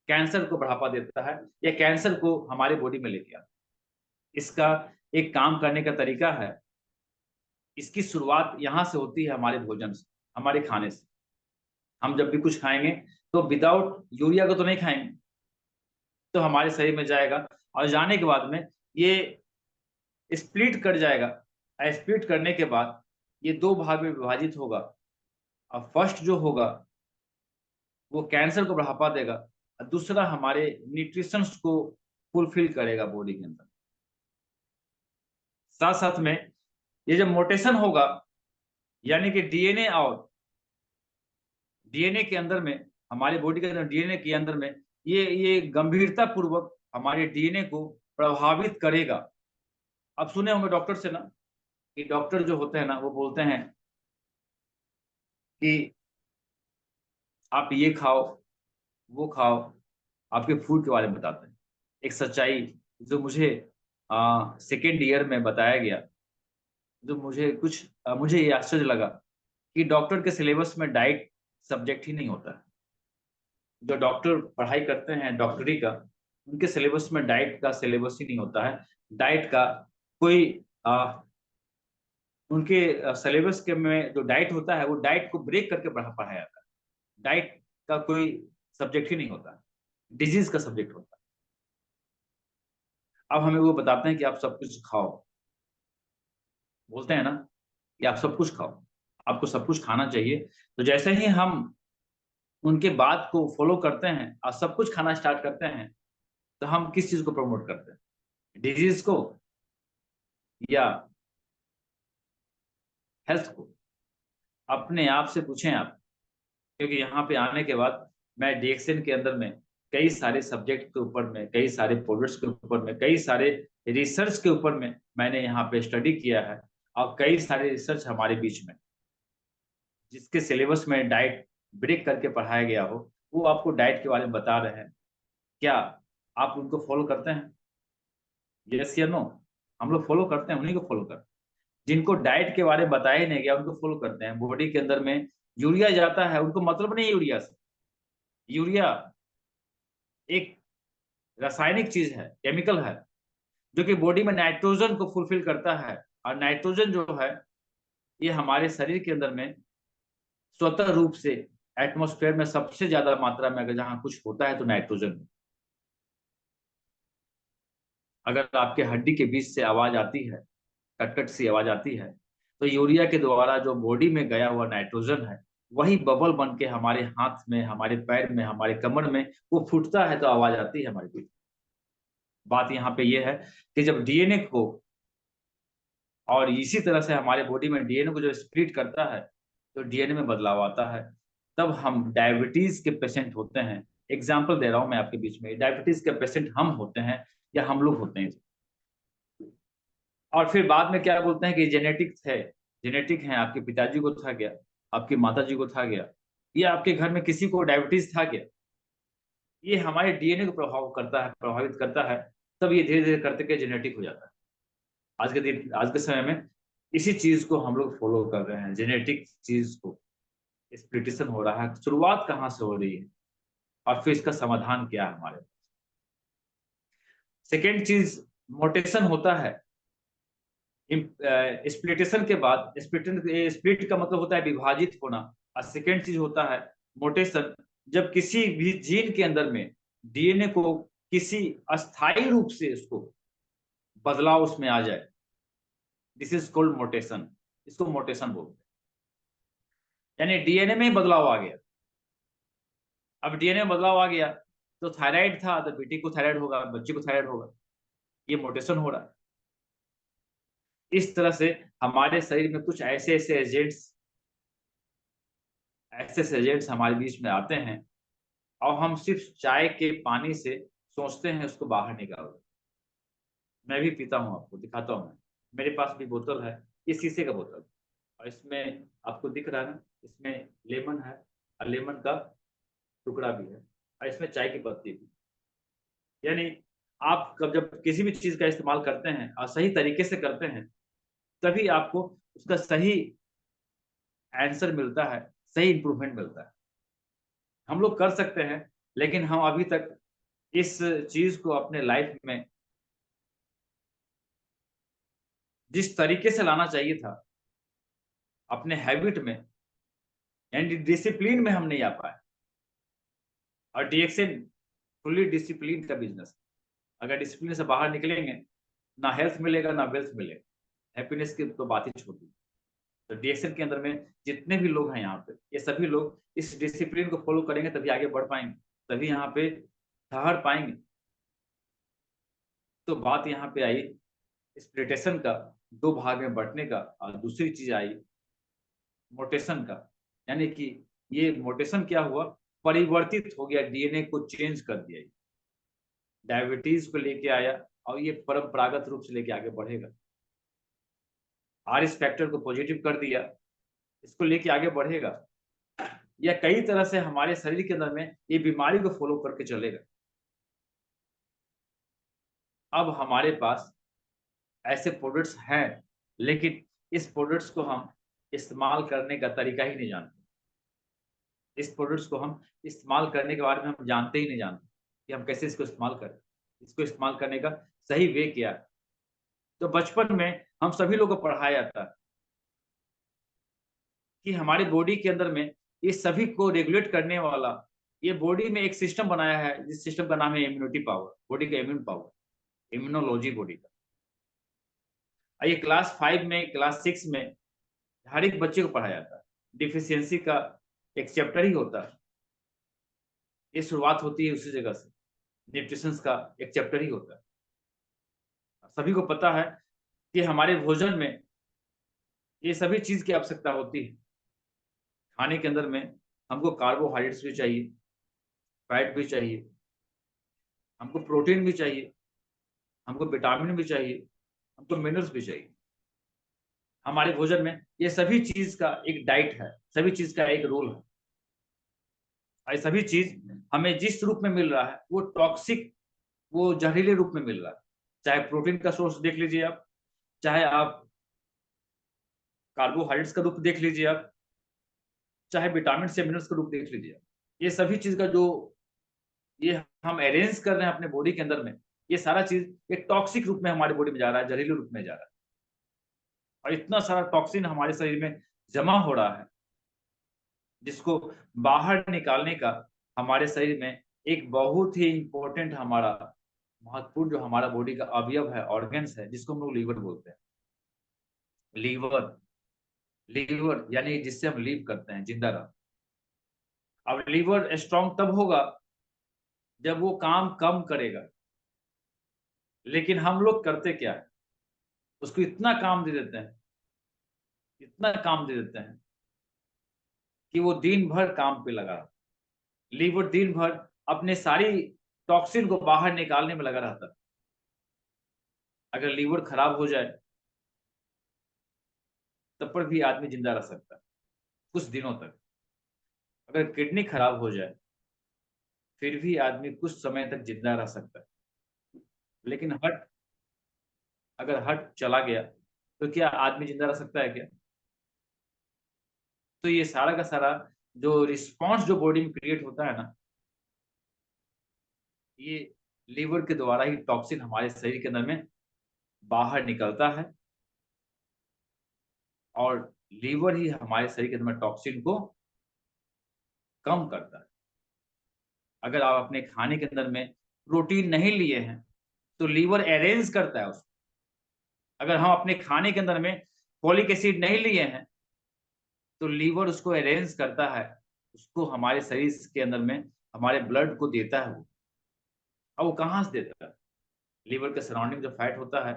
कैंसर को बढ़ावा देता है या कैंसर को हमारे बॉडी में लेके आता है। इसका एक काम करने का तरीका है, इसकी शुरुआत यहाँ से होती है हमारे भोजन से, हमारे खाने से। हम जब भी कुछ खाएंगे तो विदाउट यूरिया को तो नहीं खाएंगे, तो हमारे शरीर में जाएगा और जाने के बाद में ये स्प्लिट कर जाएगा। स्प्लिट करने के बाद ये दो भाग में विभाजित होगा। अब फर्स्ट जो होगा वो कैंसर को बढ़ावा देगा और दूसरा हमारे न्यूट्रिशंस को फुलफिल करेगा बॉडी के अंदर। साथ साथ में ये जब मोटेशन होगा, यानी कि डीएनए के अंदर में, हमारे बॉडी के अंदर डीएनए के अंदर में ये गंभीरता पूर्वक हमारे डीएनए को प्रभावित करेगा। अब सुने होंगे डॉक्टर से ना कि डॉक्टर जो होते हैं ना वो बोलते हैं कि आप ये खाओ, वो खाओ, आपके फूड के बारे में बताते हैं। एक सच्चाई जो मुझे सेकेंड ईयर में बताया गया, जो मुझे ये आश्चर्य लगा कि डॉक्टर के सिलेबस में डाइट सब्जेक्ट ही नहीं होता है। जो डॉक्टर पढ़ाई करते हैं डॉक्टरी का, उनके सिलेबस में डाइट का सिलेबस ही नहीं होता है। डाइट का कोई उनके सिलेबस के में जो डाइट होता है वो डाइट को ब्रेक करके पढ़ाया जाता है। डाइट का कोई सब्जेक्ट ही नहीं होता, डिजीज का सब्जेक्ट होता है। अब हमें वो बताते हैं कि आप सब कुछ खाओ, बोलते हैं ना कि आप सब कुछ खाओ, आपको सब कुछ खाना चाहिए। तो जैसे ही हम उनके बात को फॉलो करते हैं और सब कुछ खाना स्टार्ट करते हैं, तो हम किस चीज को प्रमोट करते हैं, डिजीज को या हेल्थ को? अपने आप से पूछें आप। क्योंकि यहाँ पे आने के बाद मैं डीएक्सएन के अंदर में कई सारे सब्जेक्ट के ऊपर में, कई सारे प्रोडक्ट्स के ऊपर में, कई सारे रिसर्च के ऊपर में मैंने यहाँ पे स्टडी किया है। और कई सारे रिसर्च हमारे बीच में जिसके सिलेबस में डाइट ब्रेक करके पढ़ाया गया हो, वो आपको डाइट के बारे में बता रहे हैं। क्या आप उनको फॉलो करते हैं? यस या नो? हम लोग फॉलो करते हैं, उन्हीं को फॉलो करते हैं। जिनको डाइट के बारे में बताया ही नहीं गया उनको फॉलो करते हैं। बॉडी के अंदर में यूरिया जाता है, उनको मतलब नहीं यूरिया से। यूरिया एक रासायनिक चीज है, केमिकल है, जो कि बॉडी में नाइट्रोजन को फुलफिल करता है। और नाइट्रोजन जो है ये हमारे शरीर के अंदर में स्वतः रूप से एटमॉस्फेयर में सबसे ज्यादा मात्रा में अगर जहां कुछ होता है तो नाइट्रोजन। अगर आपके हड्डी के बीच से आवाज आती है, कटकट सी आवाज आती है, तो यूरिया के द्वारा जो बॉडी में गया हुआ नाइट्रोजन है वही बबल बन के हमारे हाथ में, हमारे पैर में, हमारे कमर में वो फूटता है तो आवाज आती है हमारे बीच। बात यहाँ पे ये है कि जब डीएनए को, और इसी तरह से हमारे बॉडी में डीएनए को जो स्प्लिट करता है तो डीएनए में बदलाव आता है, तब हम डायबिटीज के पेशेंट होते हैं। एग्जाम्पल दे रहा हूं मैं आपके बीच में, डायबिटीज के पेशेंट हम होते हैं या हम लोग होते हैं। और फिर बाद में क्या बोलते हैं कि जेनेटिक्स है, जेनेटिक है, आपके पिताजी को था क्या, आपकी माताजी को था क्या, या आपके घर में किसी को डायबिटीज था क्या, ये हमारे डीएनए को प्रभावित करता है। तब ये धीरे धीरे करते के जेनेटिक हो जाता है। आज के दिन, आज के समय में इसी चीज को हम लोग फॉलो कर रहे हैं, जेनेटिक चीज को। स्प्लिटेशन हो रहा है, शुरुआत कहाँ से हो रही है और फिर इसका समाधान क्या है हमारे। सेकेंड चीज, मोटेशन होता है। स्प्लिटेशन के बाद, स्प्लिट का मतलब होता है विभाजित होना, और सेकेंड चीज होता है मोटेशन, जब किसी भी जीन के अंदर में डीएनए को किसी अस्थायी रूप से उसको बदलाव उसमें आ जाए, दिस इज कॉल्ड मोटेशन। इसको मोटेशन बोलते हैं। यानी डीएनए में ही बदलाव आ गया। अब डीएनए में बदलाव आ गया तो थायराइड था तो बेटी को थायराइड होगा, बच्चे को थायराइड होगा। ये मोटेशन हो रहा है। इस तरह से हमारे शरीर में कुछ ऐसे एजेंट्स हमारे बीच में आते हैं, और हम सिर्फ चाय के पानी से सोचते हैं उसको बाहर निकाल दो। मैं भी पीता हूँ, आपको दिखाता हूँ। मैं, मेरे पास भी बोतल है, ये शीशे का बोतल, और इसमें आपको दिख रहा है ना, इसमें लेमन है, और लेमन का टुकड़ा भी है, और इसमें चाय की पत्ती भी। यानी आप कब जब किसी भी चीज का इस्तेमाल करते हैं और सही तरीके से करते हैं, तभी आपको उसका सही आंसर मिलता है, सही इंप्रूवमेंट मिलता है। हम लोग कर सकते हैं, लेकिन हम अभी तक इस चीज को अपने लाइफ में जिस तरीके से लाना चाहिए था अपने हैबिट में, यानी डिसिप्लिन में हम नहीं आ पाए। और डीएक्सएन फुल्ली डिसिप्लिन का बिजनेस। अगर डिसिप्लिन से बाहर निकलेंगे, ना हेल्थ मिलेगा ना वेल्थ मिलेगा, हैप्पीनेस की तो बात ही छोड़ दी। तो डीएक्सएन के अंदर में जितने भी लोग हैं यहाँ पे, ये सभी लोग इस डिसिप्लिन को फॉलो करेंगे तभी आगे बढ़ पाएंगे, तभी यहाँ पे ठहर पाएंगे। तो बात यहाँ पे आई स्प्लिटेशन का, दो भाग में बंटने का, और दूसरी चीज आई मोटेशन का। यानी कि ये मोटेशन क्या हुआ, परिवर्तित हो गया, डीएनए को चेंज कर दिया, डायबिटीज को लेके आया, और ये परंपरागत रूप से लेके आगे बढ़ेगा। आर इस फैक्टर को पॉजिटिव कर दिया, इसको लेके आगे बढ़ेगा, या कई तरह से हमारे शरीर के अंदर में ये बीमारी को फॉलो करके चलेगा। अब हमारे पास ऐसे प्रोडक्ट्स हैं, लेकिन इस प्रोडक्ट्स को हम इस्तेमाल करने का तरीका ही नहीं जानते। इस प्रोडक्ट्स को हम इस्तेमाल करने के बारे में हम जानते ही नहीं जानते कि हम कैसे इसको इस्तेमाल करें, इसको इस्तेमाल करने का सही वे क्या है। तो बचपन में हम सभी लोगों को पढ़ाया जाता है कि हमारे बॉडी के अंदर में ये सभी को रेगुलेट करने वाला, ये बॉडी में एक सिस्टम बनाया है, जिस सिस्टम का नाम है इम्यूनिटी पावर, बॉडी का इम्यून पावर, इम्यूनोलॉजी बॉडी का। और ये क्लास 5 में, क्लास 6 में हर एक बच्चे को पढ़ाया जाता है। डिफिशियंसी का एक चैप्टर ही होता है, ये शुरुआत होती है उसी जगह से। न्यूट्रिशन का एक चैप्टर ही होता है। सभी को पता है कि हमारे भोजन में ये सभी चीज की आवश्यकता होती है। खाने के अंदर में हमको कार्बोहाइड्रेट्स भी चाहिए, फैट भी चाहिए, हमको प्रोटीन भी चाहिए, हमको विटामिन भी चाहिए, हमको मिनरल्स भी चाहिए। हमारे भोजन में ये सभी चीज का एक डाइट है, सभी चीज का एक रोल है। और ये सभी चीज हमें जिस रूप में मिल रहा है वो टॉक्सिक, वो जहरीले रूप में मिल रहा है। चाहे प्रोटीन का सोर्स देख लीजिए आप, चाहे आप कार्बोहाइड्रेट्स का रूप देख लीजिए आप, चाहे विटामिन से मिनरल्स का रूप देख लीजिए, ये सभी चीज का जो ये हम अरेंज कर रहे हैं अपने बॉडी के अंदर में, ये सारा चीज एक टॉक्सिक रूप में हमारे बॉडी में जा रहा है, जहरीले रूप में जा रहा है, और इतना सारा टॉक्सिन हमारे शरीर में जमा हो रहा है, जिसको बाहर निकालने का हमारे शरीर में एक बहुत ही इंपॉर्टेंट हमारा महत्वपूर्ण जो हमारा बॉडी का अवयव है, ऑर्गन्स है, जिसको हम लोग लीवर बोलते हैं। लीवर, लीवर यानी जिससे हम लीव करते हैं, जिंदा रह। अब लीवर स्ट्रांग तब होगा जब वो काम कम करेगा, लेकिन हम लोग करते क्या है, उसको इतना काम दे देते हैं, इतना काम दे देते हैं कि वो दिन भर काम पे लगा। लीवर दिन भर अपने सारी टॉक्सिन को बाहर निकालने में लगा रहता है। अगर लीवर खराब हो जाए तब पर भी आदमी जिंदा रह सकता है कुछ दिनों तक। अगर किडनी खराब हो जाए फिर भी आदमी कुछ समय तक जिंदा रह सकता है। लेकिन अगर हट चला गया तो क्या आदमी जिंदा रह सकता है क्या? तो ये सारा का सारा जो रिस्पॉन्स जो बॉडी में क्रिएट होता है ना, ये लीवर के द्वारा ही टॉक्सिन हमारे शरीर के अंदर में बाहर निकलता है, और लीवर ही हमारे शरीर के अंदर में टॉक्सिन को कम करता है। अगर आप अपने खाने के अंदर में प्रोटीन नहीं लिए हैं तो लीवर अरेंज करता है उसको। अगर हम अपने खाने के अंदर में फॉलिक एसिड नहीं लिए हैं तो लीवर उसको अरेंज करता है, उसको हमारे शरीर के अंदर में हमारे ब्लड को देता है वो। अब वो कहाँ से देता है? लीवर के सराउंडिंग जो फैट होता है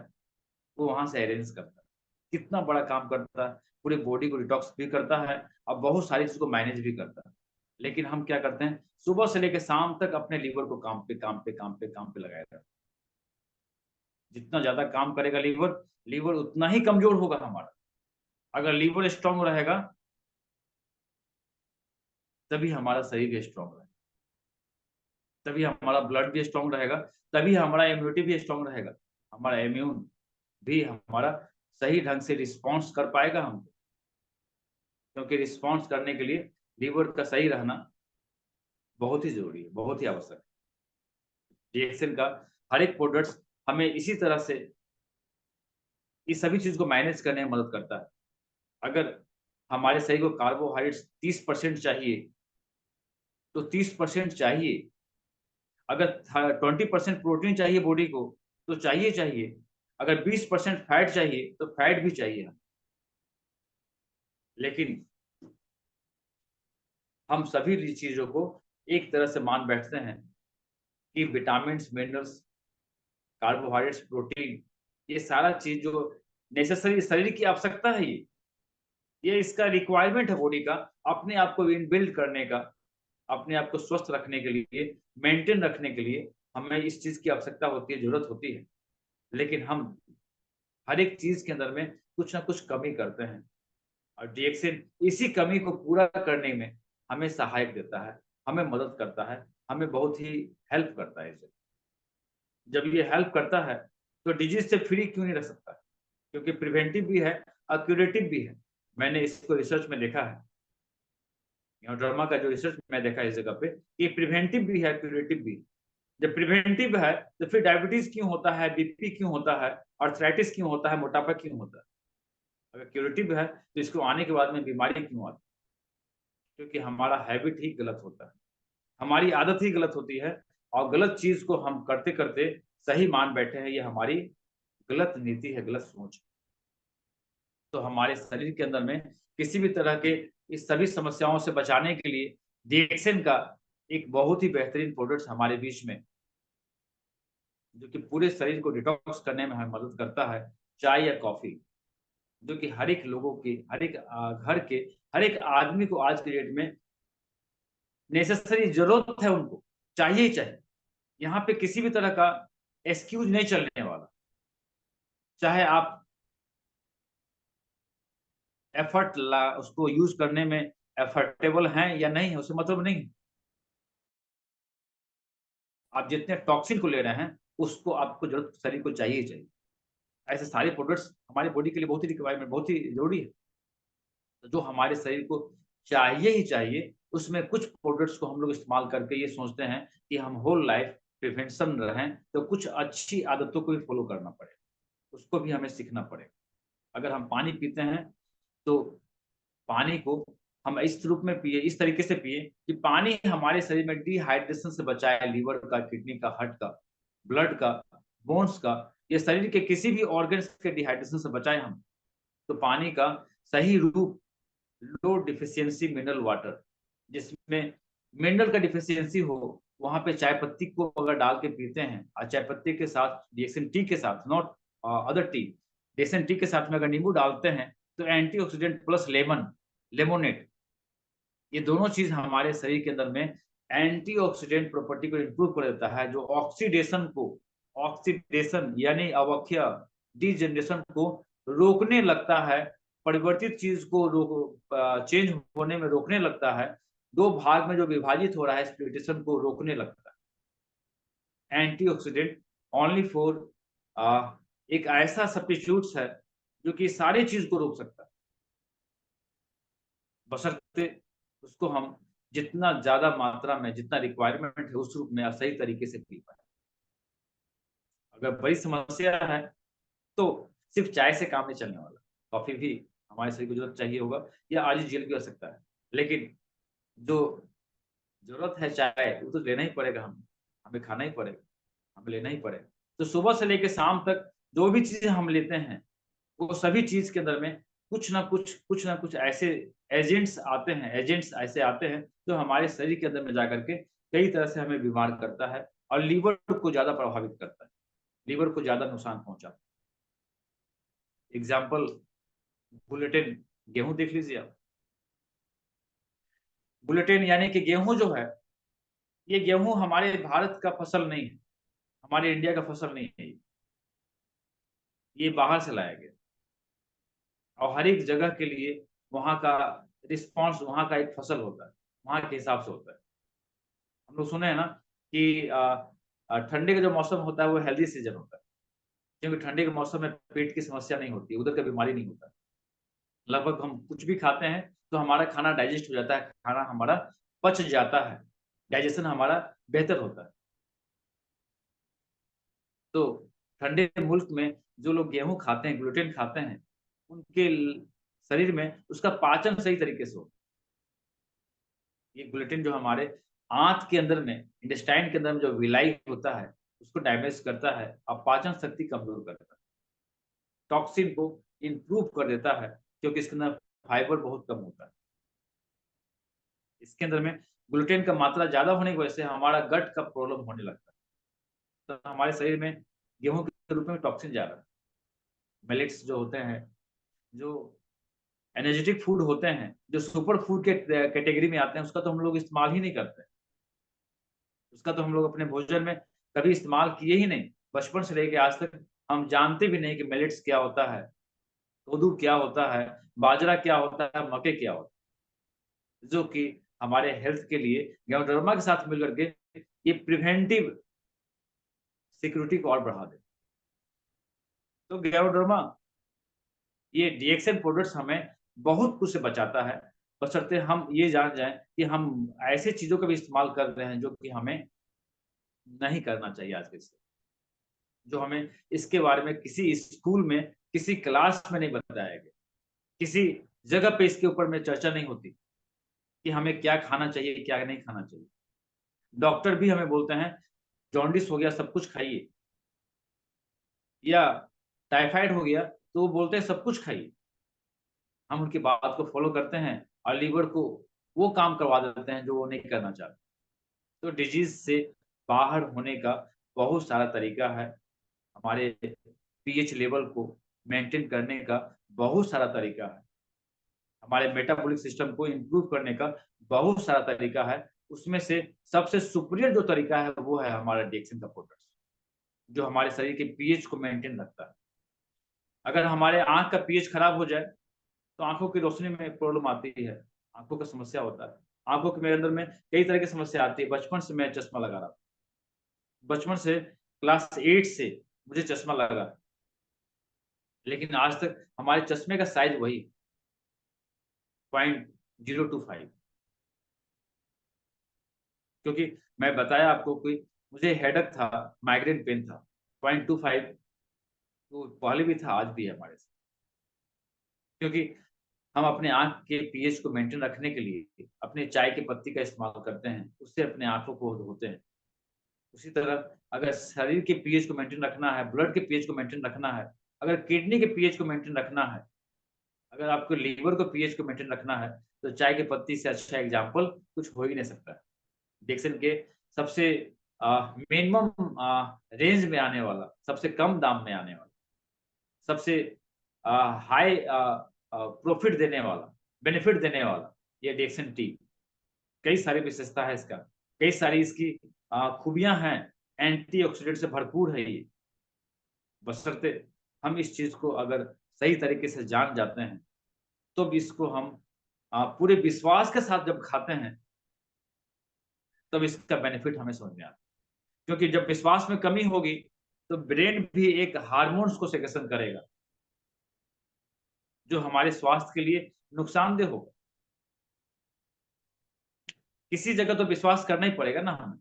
वो वहां से अरेंज करता है। कितना बड़ा काम करता है, पूरी बॉडी को डिटॉक्स भी करता है और बहुत सारी चीज को मैनेज भी करता है। लेकिन हम क्या करते हैं, सुबह से लेकर शाम तक अपने लीवर को काम पे काम पे काम पे काम पे लगाए रहते हैं। जितना ज्यादा काम करेगा लीवर, लीवर उतना ही कमजोर होगा हमारा। अगर लीवर स्ट्रांग रहेगा तभी हमारा शरीर भी स्ट्रांग रहेगा, तभी हमारा ब्लड भी स्ट्रांग रहेगा, तभी हमारा इम्यूनिटी भी स्ट्रांग रहेगा। हमारा इम्यून भी हमारा सही ढंग से रिस्पॉन्स कर पाएगा हमको, क्योंकि रिस्पॉन्स करने के लिए लीवर का सही रहना बहुत ही जरूरी है, बहुत ही आवश्यक है। डीएक्सएल का हर एक प्रोडक्ट्स हमें इसी तरह से इस सभी चीज को मैनेज करने में मदद करता है। अगर हमारे शरीर को कार्बोहाइड्रेट्स 30% चाहिए तो 30% चाहिए। अगर 20% प्रोटीन चाहिए बॉडी को तो चाहिए चाहिए। अगर 20% फैट चाहिए तो फैट भी चाहिए। लेकिन हम सभी चीजों को एक तरह से मान बैठते हैं कि विटामिन, मिनरल्स, कार्बोहाइड्रेट्स, प्रोटीन, ये सारा चीज जो नेसेसरी शरीर की आवश्यकता है, ये इसका रिक्वायरमेंट है बॉडी का, अपने आप को बिल्ड करने का, अपने आप को स्वस्थ रखने के लिए, मेंटेन रखने के लिए हमें इस चीज की आवश्यकता होती है, जरूरत होती है। लेकिन हम हर एक चीज के अंदर में कुछ ना कुछ कमी करते हैं, और डीएक्सिन इसी कमी को पूरा करने में हमें सहायक देता है, हमें मदद करता है, हमें बहुत ही हेल्प करता है इसे। जब ये हेल्प करता है तो डिजीज से फ्री क्यों नहीं रह सकता? क्योंकि प्रिवेंटिव भी है और क्यूरेटिव भी है। मैंने इसको रिसर्च में देखा है, ड्रामा का जो रिसर्च मैं देखा है इस जगह पे, कि प्रिवेंटिव भी है, क्यूरेटिव भी है। जब प्रिवेंटिव है तो फिर डायबिटीज क्यों होता है, बीपी क्यों होता है, आर्थराइटिस क्यों होता है, मोटापा क्यों होता है? अगर क्यूरेटिव है तो इसको आने के बाद में बीमारी क्यों आती है? क्योंकि हमारा हैबिट ही गलत होता है, हमारी आदत ही गलत होती है, और गलत चीज को हम करते करते सही मान बैठे हैं, ये हमारी गलत नीति है, गलत सोच। तो हमारे शरीर के अंदर में किसी भी तरह के इस सभी समस्याओं से बचाने के लिए डीएक्सिन का एक बहुत ही बेहतरीन प्रोडक्ट हमारे बीच में, जो कि पूरे शरीर को डिटॉक्स करने में हमें मदद करता है, चाय या कॉफी, जो कि हर एक लोगों की, हर एक घर के हर एक आदमी को आज के डेट में नेसेसरी जरूरत है, उनको चाहिए ही चाहिए। यहाँ पे किसी भी तरह का एक्सक्यूज नहीं चलने वाला। चाहे आप एफर्ट ला उसको यूज करने में एफर्टेबल हैं या नहीं है, उससे मतलब नहीं। आप जितने टॉक्सिन को ले रहे हैं उसको आपको जरूरत शरीर को चाहिए ही चाहिए। ऐसे सारे प्रोडक्ट्स हमारे बॉडी के लिए बहुत ही रिक्वायरमेंट, बहुत ही जरूरी है। तो जो हमारे शरीर को चाहिए ही चाहिए उसमें कुछ प्रोडक्ट्स को हम लोग इस्तेमाल करके ये सोचते हैं कि हम होल लाइफ प्रिवेंशन रहें, तो कुछ अच्छी आदतों को भी फॉलो करना पड़ेगा, उसको भी हमें सीखना पड़ेगा। अगर हम पानी पीते हैं तो पानी को हम इस रूप में पिए, इस तरीके से पिए कि पानी हमारे शरीर में डिहाइड्रेशन से बचाए, लीवर का, किडनी का, हार्ट का, ब्लड का, बोन्स का, ये शरीर के किसी भी ऑर्गन्स के डिहाइड्रेशन से बचाए हम। तो पानी का सही रूप लो डिफिशियंसी मिनरल वाटर, जिसमें मिनरल का डिफिशियंसी हो, वहाँ पे चाय पत्ती को अगर डाल के पीते हैं और चाय पत्ती के साथ डीएक्सन टी के साथ, नॉट अदर टी, डीएक्सन टी के साथ में अगर नींबू डालते हैं तो एंटीऑक्सीडेंट प्लस लेमनेट, ये दोनों चीज हमारे शरीर के अंदर में एंटीऑक्सीडेंट प्रॉपर्टी को इंप्रूव कर देता है, जो ऑक्सीडेशन यानी अवक्षय डिजेनरेशन को रोकने लगता है, परिवर्तित चीज को चेंज होने में रोकने लगता है, दो भाग में जो विभाजित हो रहा है स्प्लिटेशन को रोकने लगता है। एंटीऑक्सीडेंट ओनली फॉर एक ऐसा सब्स्टिट्यूट्स है जो कि सारी चीज को रोक सकता है, बशर्ते उसको हम जितना ज्यादा मात्रा में, जितना रिक्वायरमेंट है उस रूप में सही तरीके से पी पाए। अगर बड़ी समस्या है तो सिर्फ चाय से काम नहीं चलने वाला, कॉफी भी हमारे शरीर को जरूरत चाहिए होगा, या आज जेल भी हो सकता है, लेकिन जो जरूरत है चाय वो तो लेना ही पड़ेगा, हमें खाना ही पड़ेगा, हमें लेना ही पड़ेगा। तो सुबह से लेकर शाम तक जो भी चीजें हम लेते हैं, वो सभी चीज के अंदर में कुछ ना कुछ ऐसे एजेंट्स ऐसे आते हैं जो हमारे शरीर के अंदर में जाकर के कई तरह से हमें बीमार करता है और लीवर को ज्यादा प्रभावित करता है, लीवर को ज्यादा नुकसान पहुंचाता है। एग्जाम्पल बुलेटिन, गेहूं देख लीजिए आप। बुलेटिन यानी कि गेहूं जो है, ये गेहूं हमारे भारत का फसल नहीं है, हमारे इंडिया का फसल नहीं है, ये बाहर से लाया गया और हर एक जगह के लिए वहाँ का रिस्पॉन्स, वहाँ का एक फसल होता है, वहाँ के हिसाब से होता है। हम लोग सुने हैं ना कि ठंडी का जो मौसम होता है वो हेल्दी सीजन होता है, क्योंकि ठंडी के मौसम में पेट की समस्या नहीं होती, उधर का बीमारी नहीं होता। लगभग हम कुछ भी खाते हैं तो हमारा खाना डाइजेस्ट हो जाता है, खाना हमारा पच जाता है, डाइजेशन हमारा बेहतर होता है। तो ठंडे मुल्क में जो लोग गेहूं खाते हैं, ग्लूटेन खाते हैं, उनके शरीर में उसका पाचन सही तरीके से हो। ये ग्लूटेन जो हमारे आंत के अंदर में, इंटेस्टाइन के अंदर में जो विलाई होता है, उसको डैमेज करता है और पाचन शक्ति कमजोर करता है, टॉक्सिन को इंप्रूव कर देता है, क्योंकि इसके अंदर फाइबर बहुत कम होता है। इसके अंदर में ग्लूटेन का मात्रा ज्यादा होने की वजह से हमारा गट का प्रॉब्लम होने लगता है, तो हमारे शरीर में गेहूं के रूप में टॉक्सिन ज्यादा है। मिलेट्स जो होते हैं, जो एनर्जेटिक फूड होते हैं, जो सुपर फूड के कैटेगरी में आते हैं, उसका तो हम लोग इस्तेमाल ही नहीं करते, उसका तो हम लोग अपने भोजन में कभी इस्तेमाल किए ही नहीं। बचपन से लेके आज तक हम जानते भी नहीं कि मिलेट्स क्या होता है, कोदू क्या होता है, बाजरा क्या होता है, मक्के क्या होता है, जो कि हमारे हेल्थ के लिए गैनोडर्मा के साथ मिलकर के ये प्रिवेंटिव सिक्योरिटी को और बढ़ा दे। तो गैनोडर्मा, ये डीएक्सएन प्रोडक्ट्स हमें बहुत कुछ से बचाता है, बशर्ते हम ये जान जाएं कि हम ऐसे चीजों का भी इस्तेमाल कर रहे हैं जो कि हमें नहीं करना चाहिए आज के समय, जो हमें इसके बारे में किसी स्कूल में, किसी क्लास में नहीं बताया गया, किसी जगह पे इसके ऊपर में चर्चा नहीं होती कि हमें क्या खाना चाहिए, क्या नहीं खाना चाहिए। डॉक्टर भी हमें बोलते हैं जॉन्डिस हो गया सब कुछ खाइए, या टाइफाइड हो गया तो वो बोलते हैं सब कुछ खाइए। हम उनकी बात को फॉलो करते हैं और लीवर को वो काम करवा देते हैं जो वो नहीं करना चाहते। तो डिजीज से बाहर होने का बहुत सारा तरीका है, हमारे पीएच लेवल को मेंटेन करने का बहुत सारा तरीका है, हमारे मेटाबॉलिक सिस्टम को इंप्रूव करने का बहुत सारा तरीका है। उसमें से सबसे सुपीरियर जो तरीका है वो है हमारा डीएक्सिन का प्रोडक्ट, जो हमारे शरीर के पीएच को मेंटेन रखता है। अगर हमारे आंख का पीएच खराब हो जाए तो आंखों की रोशनी में प्रॉब्लम आती है, आंखों का समस्या होता है। आंखों के मेरे अंदर में कई तरह की समस्या आती है, बचपन से मैं चश्मा लगा रहा, बचपन से क्लास 8 से मुझे चश्मा लगा, लेकिन आज तक हमारे चश्मे का साइज वही 0.025, क्योंकि मैं बताया आपको कि मुझे हेडेक था, माइग्रेन पेन था 0.25, तो पहले भी था, आज भी है हमारे साथ। क्योंकि हम अपने आँख के पीएच को मेंटेन रखने के लिए अपने चाय की पत्ती का इस्तेमाल करते हैं, उससे अपने आँखों को धोते हैं। उसी तरह अगर शरीर के पीएच को मेंटेन रखना है, ब्लड के पीएच को मेंटेन रखना है, अगर किडनी के पीएच को मेंटेन रखना है, अगर आपको लीवर को पीएच को मेंटेन रखना है, तो चाय की पत्ती से अच्छा एग्जाम्पल कुछ हो ही नहीं सकता। डिक्सन के सबसे मिनिमम रेंज में आने वाला, सबसे कम दाम में आने वाला, सबसे हाई प्रॉफिट देने वाला, बेनिफिट देने वाला ये डिक्सन टी। कई सारी विशेषता है इसका, कई सारी इसकी खूबियां हैं, एंटीऑक्सीडेंट से भरपूर है ये। बशर्ते हम इस चीज को अगर सही तरीके से जान जाते हैं, तो भी इसको हम पूरे विश्वास के साथ जब खाते हैं, तब इसका बेनिफिट हमें समझ में आता है। क्योंकि जब विश्वास में कमी होगी, तो ब्रेन भी एक हार्मोन्स को सेक्रेशन करेगा, जो हमारे स्वास्थ्य के लिए नुकसानदेह होगा। किसी जगह तो विश्वास करना ही पड़ेगा ना हमें।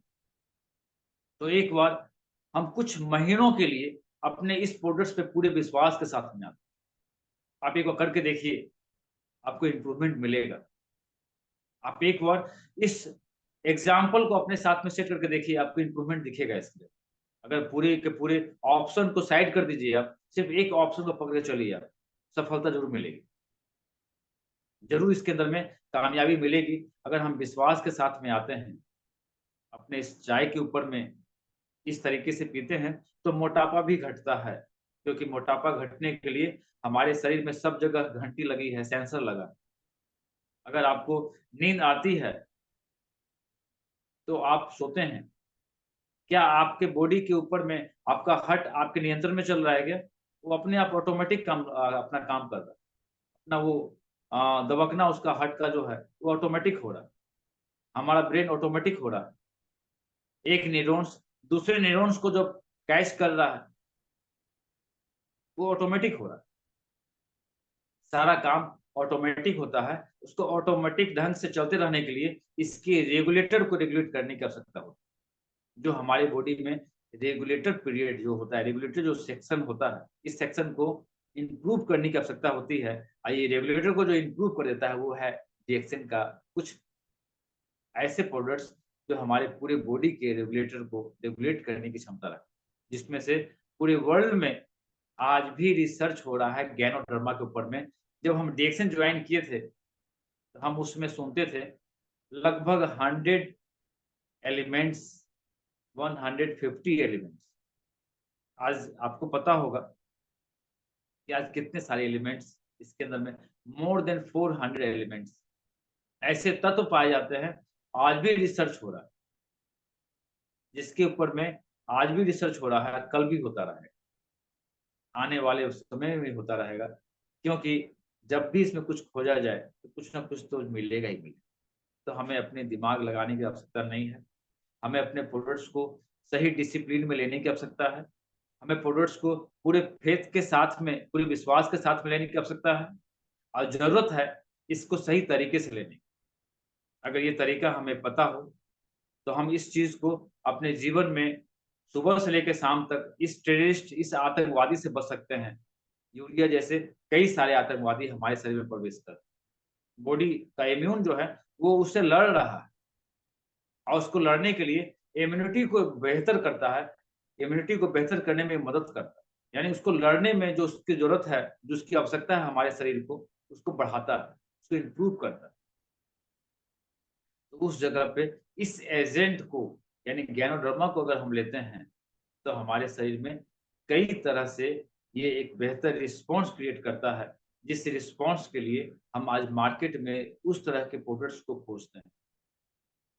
तो एक बार हम कुछ महीनों के लिए अपने इस प्रोडक्ट्स पे पूरे विश्वास के साथ में आते हैं। आप एक बार करके देखिए, आपको इम्प्रूवमेंट मिलेगा। आप एक बार इस एग्जाम्पल को अपने साथ में सेट करके देखिए, आपको इम्प्रूवमेंट दिखेगा इसके। अगर पूरे के पूरे ऑप्शन को साइड कर दीजिए, आप सिर्फ एक ऑप्शन को पकड़ के चलिए, आप सफलता जरूर मिलेगी, जरूर इसके अंदर में कामयाबी मिलेगी। अगर हम विश्वास के साथ में आते हैं, अपने इस चाय के ऊपर में इस तरीके से पीते हैं, तो मोटापा भी घटता है। क्योंकि मोटापा घटने के लिए हमारे शरीर में सब जगह घंटी लगी है, सेंसर लगा है। अगर आपको नींद आती है, तो आप सोते हैं, क्या आपके बॉडी के ऊपर में आपका हार्ट आपके नियंत्रण में चल रहा है क्या? वो अपने आप ऑटोमेटिक काम अपना काम कर रहा है। अपना वो दबकना उसका हार्ट का जो है, वो ऑटोमेटिक हो रहा है। हमारा ब्रेन ऑटोमेटिक हो रहा है। एक न्यूरॉन्स दूसरे न्यूरॉन्स को जो कैच कर रहा है, वो ऑटोमेटिक हो रहा है। सारा काम ऑटोमेटिक होता है। उसको ऑटोमेटिक ढंग से चलते रहने के लिए इसके रेगुलेटर को रेगुलेट करने की आवश्यकता होती है। जो हमारे बॉडी में रेगुलेटर पीरियड जो होता है, रेगुलेटर जो सेक्शन होता है, इस सेक्शन को इम्प्रूव करने की आवश्यकता होती है। ये रेगुलेटर को जो इम्प्रूव कर देता है, वो है डीएक्सन का कुछ ऐसे प्रोडक्ट्स जो हमारे पूरे बॉडी के रेगुलेटर को रेगुलेट करने की क्षमता रखते हैं। जिसमें से पूरे वर्ल्ड में आज भी रिसर्च हो रहा है गैनोडर्मा के ऊपर में। जब हम डीएक्सन ज्वाइन किए थे, तो हम उसमें सुनते थे लगभग 100 एलिमेंट्स, 150 एलिमेंट्स। आज आपको पता होगा कि आज कितने सारे एलिमेंट्स इसके अंदर में, मोर देन 400 एलिमेंट्स ऐसे तत्व पाए जाते हैं। आज भी रिसर्च हो रहा है, जिसके ऊपर में आज भी रिसर्च हो रहा है, कल भी होता रहेगा, आने वाले उस समय में होता रहेगा। क्योंकि जब भी इसमें कुछ खोजा जाए, तो कुछ ना कुछ तो मिलेगा ही मिलेगा। तो हमें अपने दिमाग लगाने की आवश्यकता नहीं है। हमें अपने प्रोडक्ट्स को सही डिसिप्लिन में लेने की आवश्यकता है। हमें प्रोडक्ट्स को पूरे फेथ के साथ में, पूरे विश्वास के साथ में लेने की आवश्यकता है। और ज़रूरत है इसको सही तरीके से लेने की। अगर ये तरीका हमें पता हो, तो हम इस चीज़ को अपने जीवन में सुबह से लेकर शाम तक इस टेररिस्ट, इस आतंकवादी से बच सकते हैं। यूरिया जैसे कई सारे आतंकवादी हमारे शरीर में प्रवेश कर, बॉडी का इम्यून जो है, वो उससे लड़ रहा है। और उसको लड़ने के लिए इम्यूनिटी को बेहतर करता है, इम्यूनिटी को बेहतर करने में मदद करता है। यानी उसको लड़ने में जो उसकी ज़रूरत है, जो उसकी आवश्यकता है हमारे शरीर को, उसको बढ़ाता है, उसको इम्प्रूव करता है। तो उस जगह पे इस एजेंट को, यानी गैनोडर्मा को अगर हम लेते हैं, तो हमारे शरीर में कई तरह से ये एक बेहतर रिस्पॉन्स क्रिएट करता है। जिस रिस्पॉन्स के लिए हम आज मार्केट में उस तरह के प्रोडक्ट्स को खोजते हैं।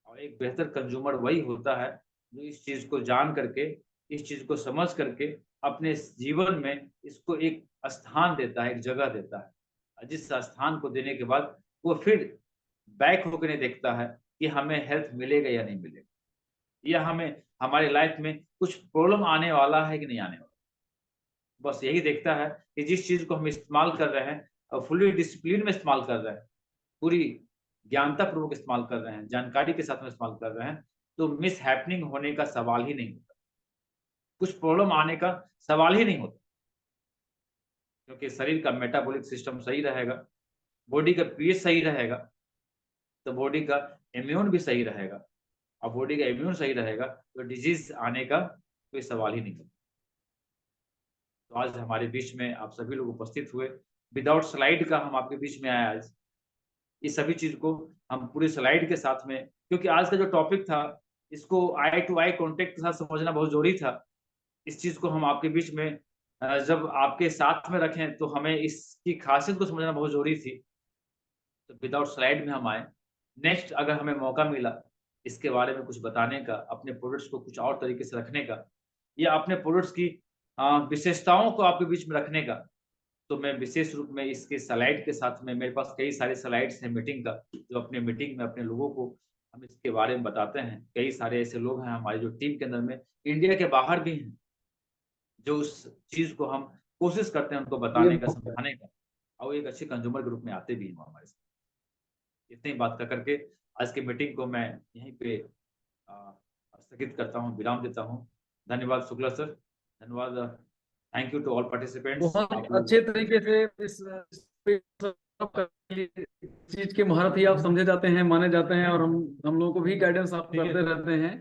और एक बेहतर कंज्यूमर वही होता है जो इस चीज़ को जान करके, इस चीज़ को समझ करके अपने जीवन में इसको एक स्थान देता है, एक जगह देता है। और जिस स्थान को देने के बाद वो फिर बैक होकर नहीं देखता है कि हमें हेल्थ मिलेगा या नहीं मिलेगा, या हमें हमारी लाइफ में कुछ प्रॉब्लम आने वाला है कि नहीं आने वाला। बस यही देखता है कि जिस चीज़ को हम इस्तेमाल कर रहे हैं और फुली डिसिप्लिन में इस्तेमाल कर रहे हैं, पूरी ज्ञानतापूर्वक इस्तेमाल कर रहे हैं, जानकारी के साथ में इस्तेमाल कर रहे हैं, तो मिस हैपनिंग होने का सवाल ही नहीं होता, कुछ प्रॉब्लम आने का सवाल ही नहीं होता, क्योंकि शरीर का मेटाबॉलिक सिस्टम सही रहेगा, बॉडी का पीएच सही रहेगा, तो बॉडी का इम्यून भी सही रहेगा, और बॉडी का इम्यून सही रहेगा तो डिजीज आने का कोई सवाल ही नहीं होता। तो आज हमारे बीच में आप सभी लोग उपस्थित हुए, विदाउट स्लाइड का हम आपके बीच में आए आज। इस सभी चीज को हम पूरे स्लाइड के साथ में, क्योंकि आज का जो टॉपिक था इसको आई टू आई कॉन्टेक्ट के साथ समझना बहुत जरूरी था। इस चीज को हम आपके बीच में जब आपके साथ में रखें तो हमें इसकी खासियत को समझना बहुत जरूरी थी। तो विदाउट स्लाइड में हम आए। नेक्स्ट अगर हमें मौका मिला इसके बारे में कुछ बताने का, अपने प्रोडक्ट्स को कुछ और तरीके से रखने का, या अपने प्रोडक्ट्स की विशेषताओं को आपके बीच में रखने का, तो मैं विशेष रूप में इसके स्लाइड के साथ में, मेरे पास कई सारे स्लाइड्स हैं मीटिंग का, जो अपने मीटिंग में अपने लोगों को हम इसके बारे में बताते हैं। कई सारे ऐसे लोग हैं हमारी जो टीम के अंदर में, इंडिया के बाहर भी हैं, जो उस चीज को हम कोशिश करते हैं उनको ये बताने का, समझाने का, और वो एक अच्छे कंज्यूमर के रूप में आते भी हैं हमारे साथ। इतनी बात कर करके आज की मीटिंग को मैं यहीं पे स्थगित करता हूँ, विराम देता हूँ। धन्यवाद शुक्ला सर, धन्यवाद। Thank you to all participants. बहुत आप लोग अच्छे तरीके से चीज के महारत ही आप समझे जाते हैं, माने जाते हैं, और हम लोगों को भी गाइडेंस आप करते रहते हैं।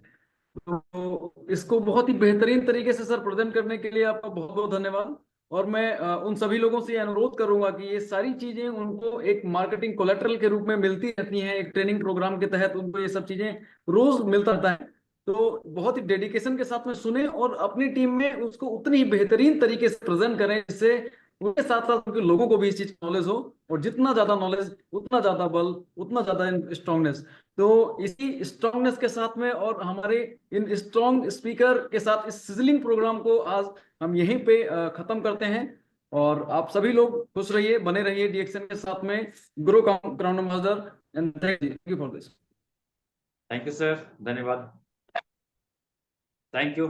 तो इसको बहुत ही बेहतरीन तरीके से सर प्रेजेंट करने के लिए आपका बहुत बहुत धन्यवाद। और मैं उन सभी लोगों से अनुरोध करूंगा कि ये सारी चीजें उनको एक मार्केटिंग कोलेटरल के रूप में मिलती रहती हैं, एक ट्रेनिंग प्रोग्राम के तहत उनको ये सब चीजें रोज मिलता रहता है। तो बहुत ही डेडिकेशन के साथ में सुने और अपनी टीम में उसको उतनी ही बेहतरीन तरीके से प्रेजेंट करें, जिससे उनके साथ साथ उनके लोगों को भी इस चीज की नॉलेज हो। और जितना ज्यादा नॉलेज उतना ज्यादा बल, उतना ज्यादा स्ट्रांगनेस। तो इसी स्ट्रांगनेस के साथ में और हमारे इन स्ट्रांग स्पीकर के साथ इस सिजलिंग प्रोग्राम को आज हम यहीं पे खत्म करते हैं। और आप सभी लोग खुश रहिए, बने रहिए डीएक्शन के साथ में। Grow crown ambassador, and thank you for this. Thank you sir, धन्यवाद, थैंक यू।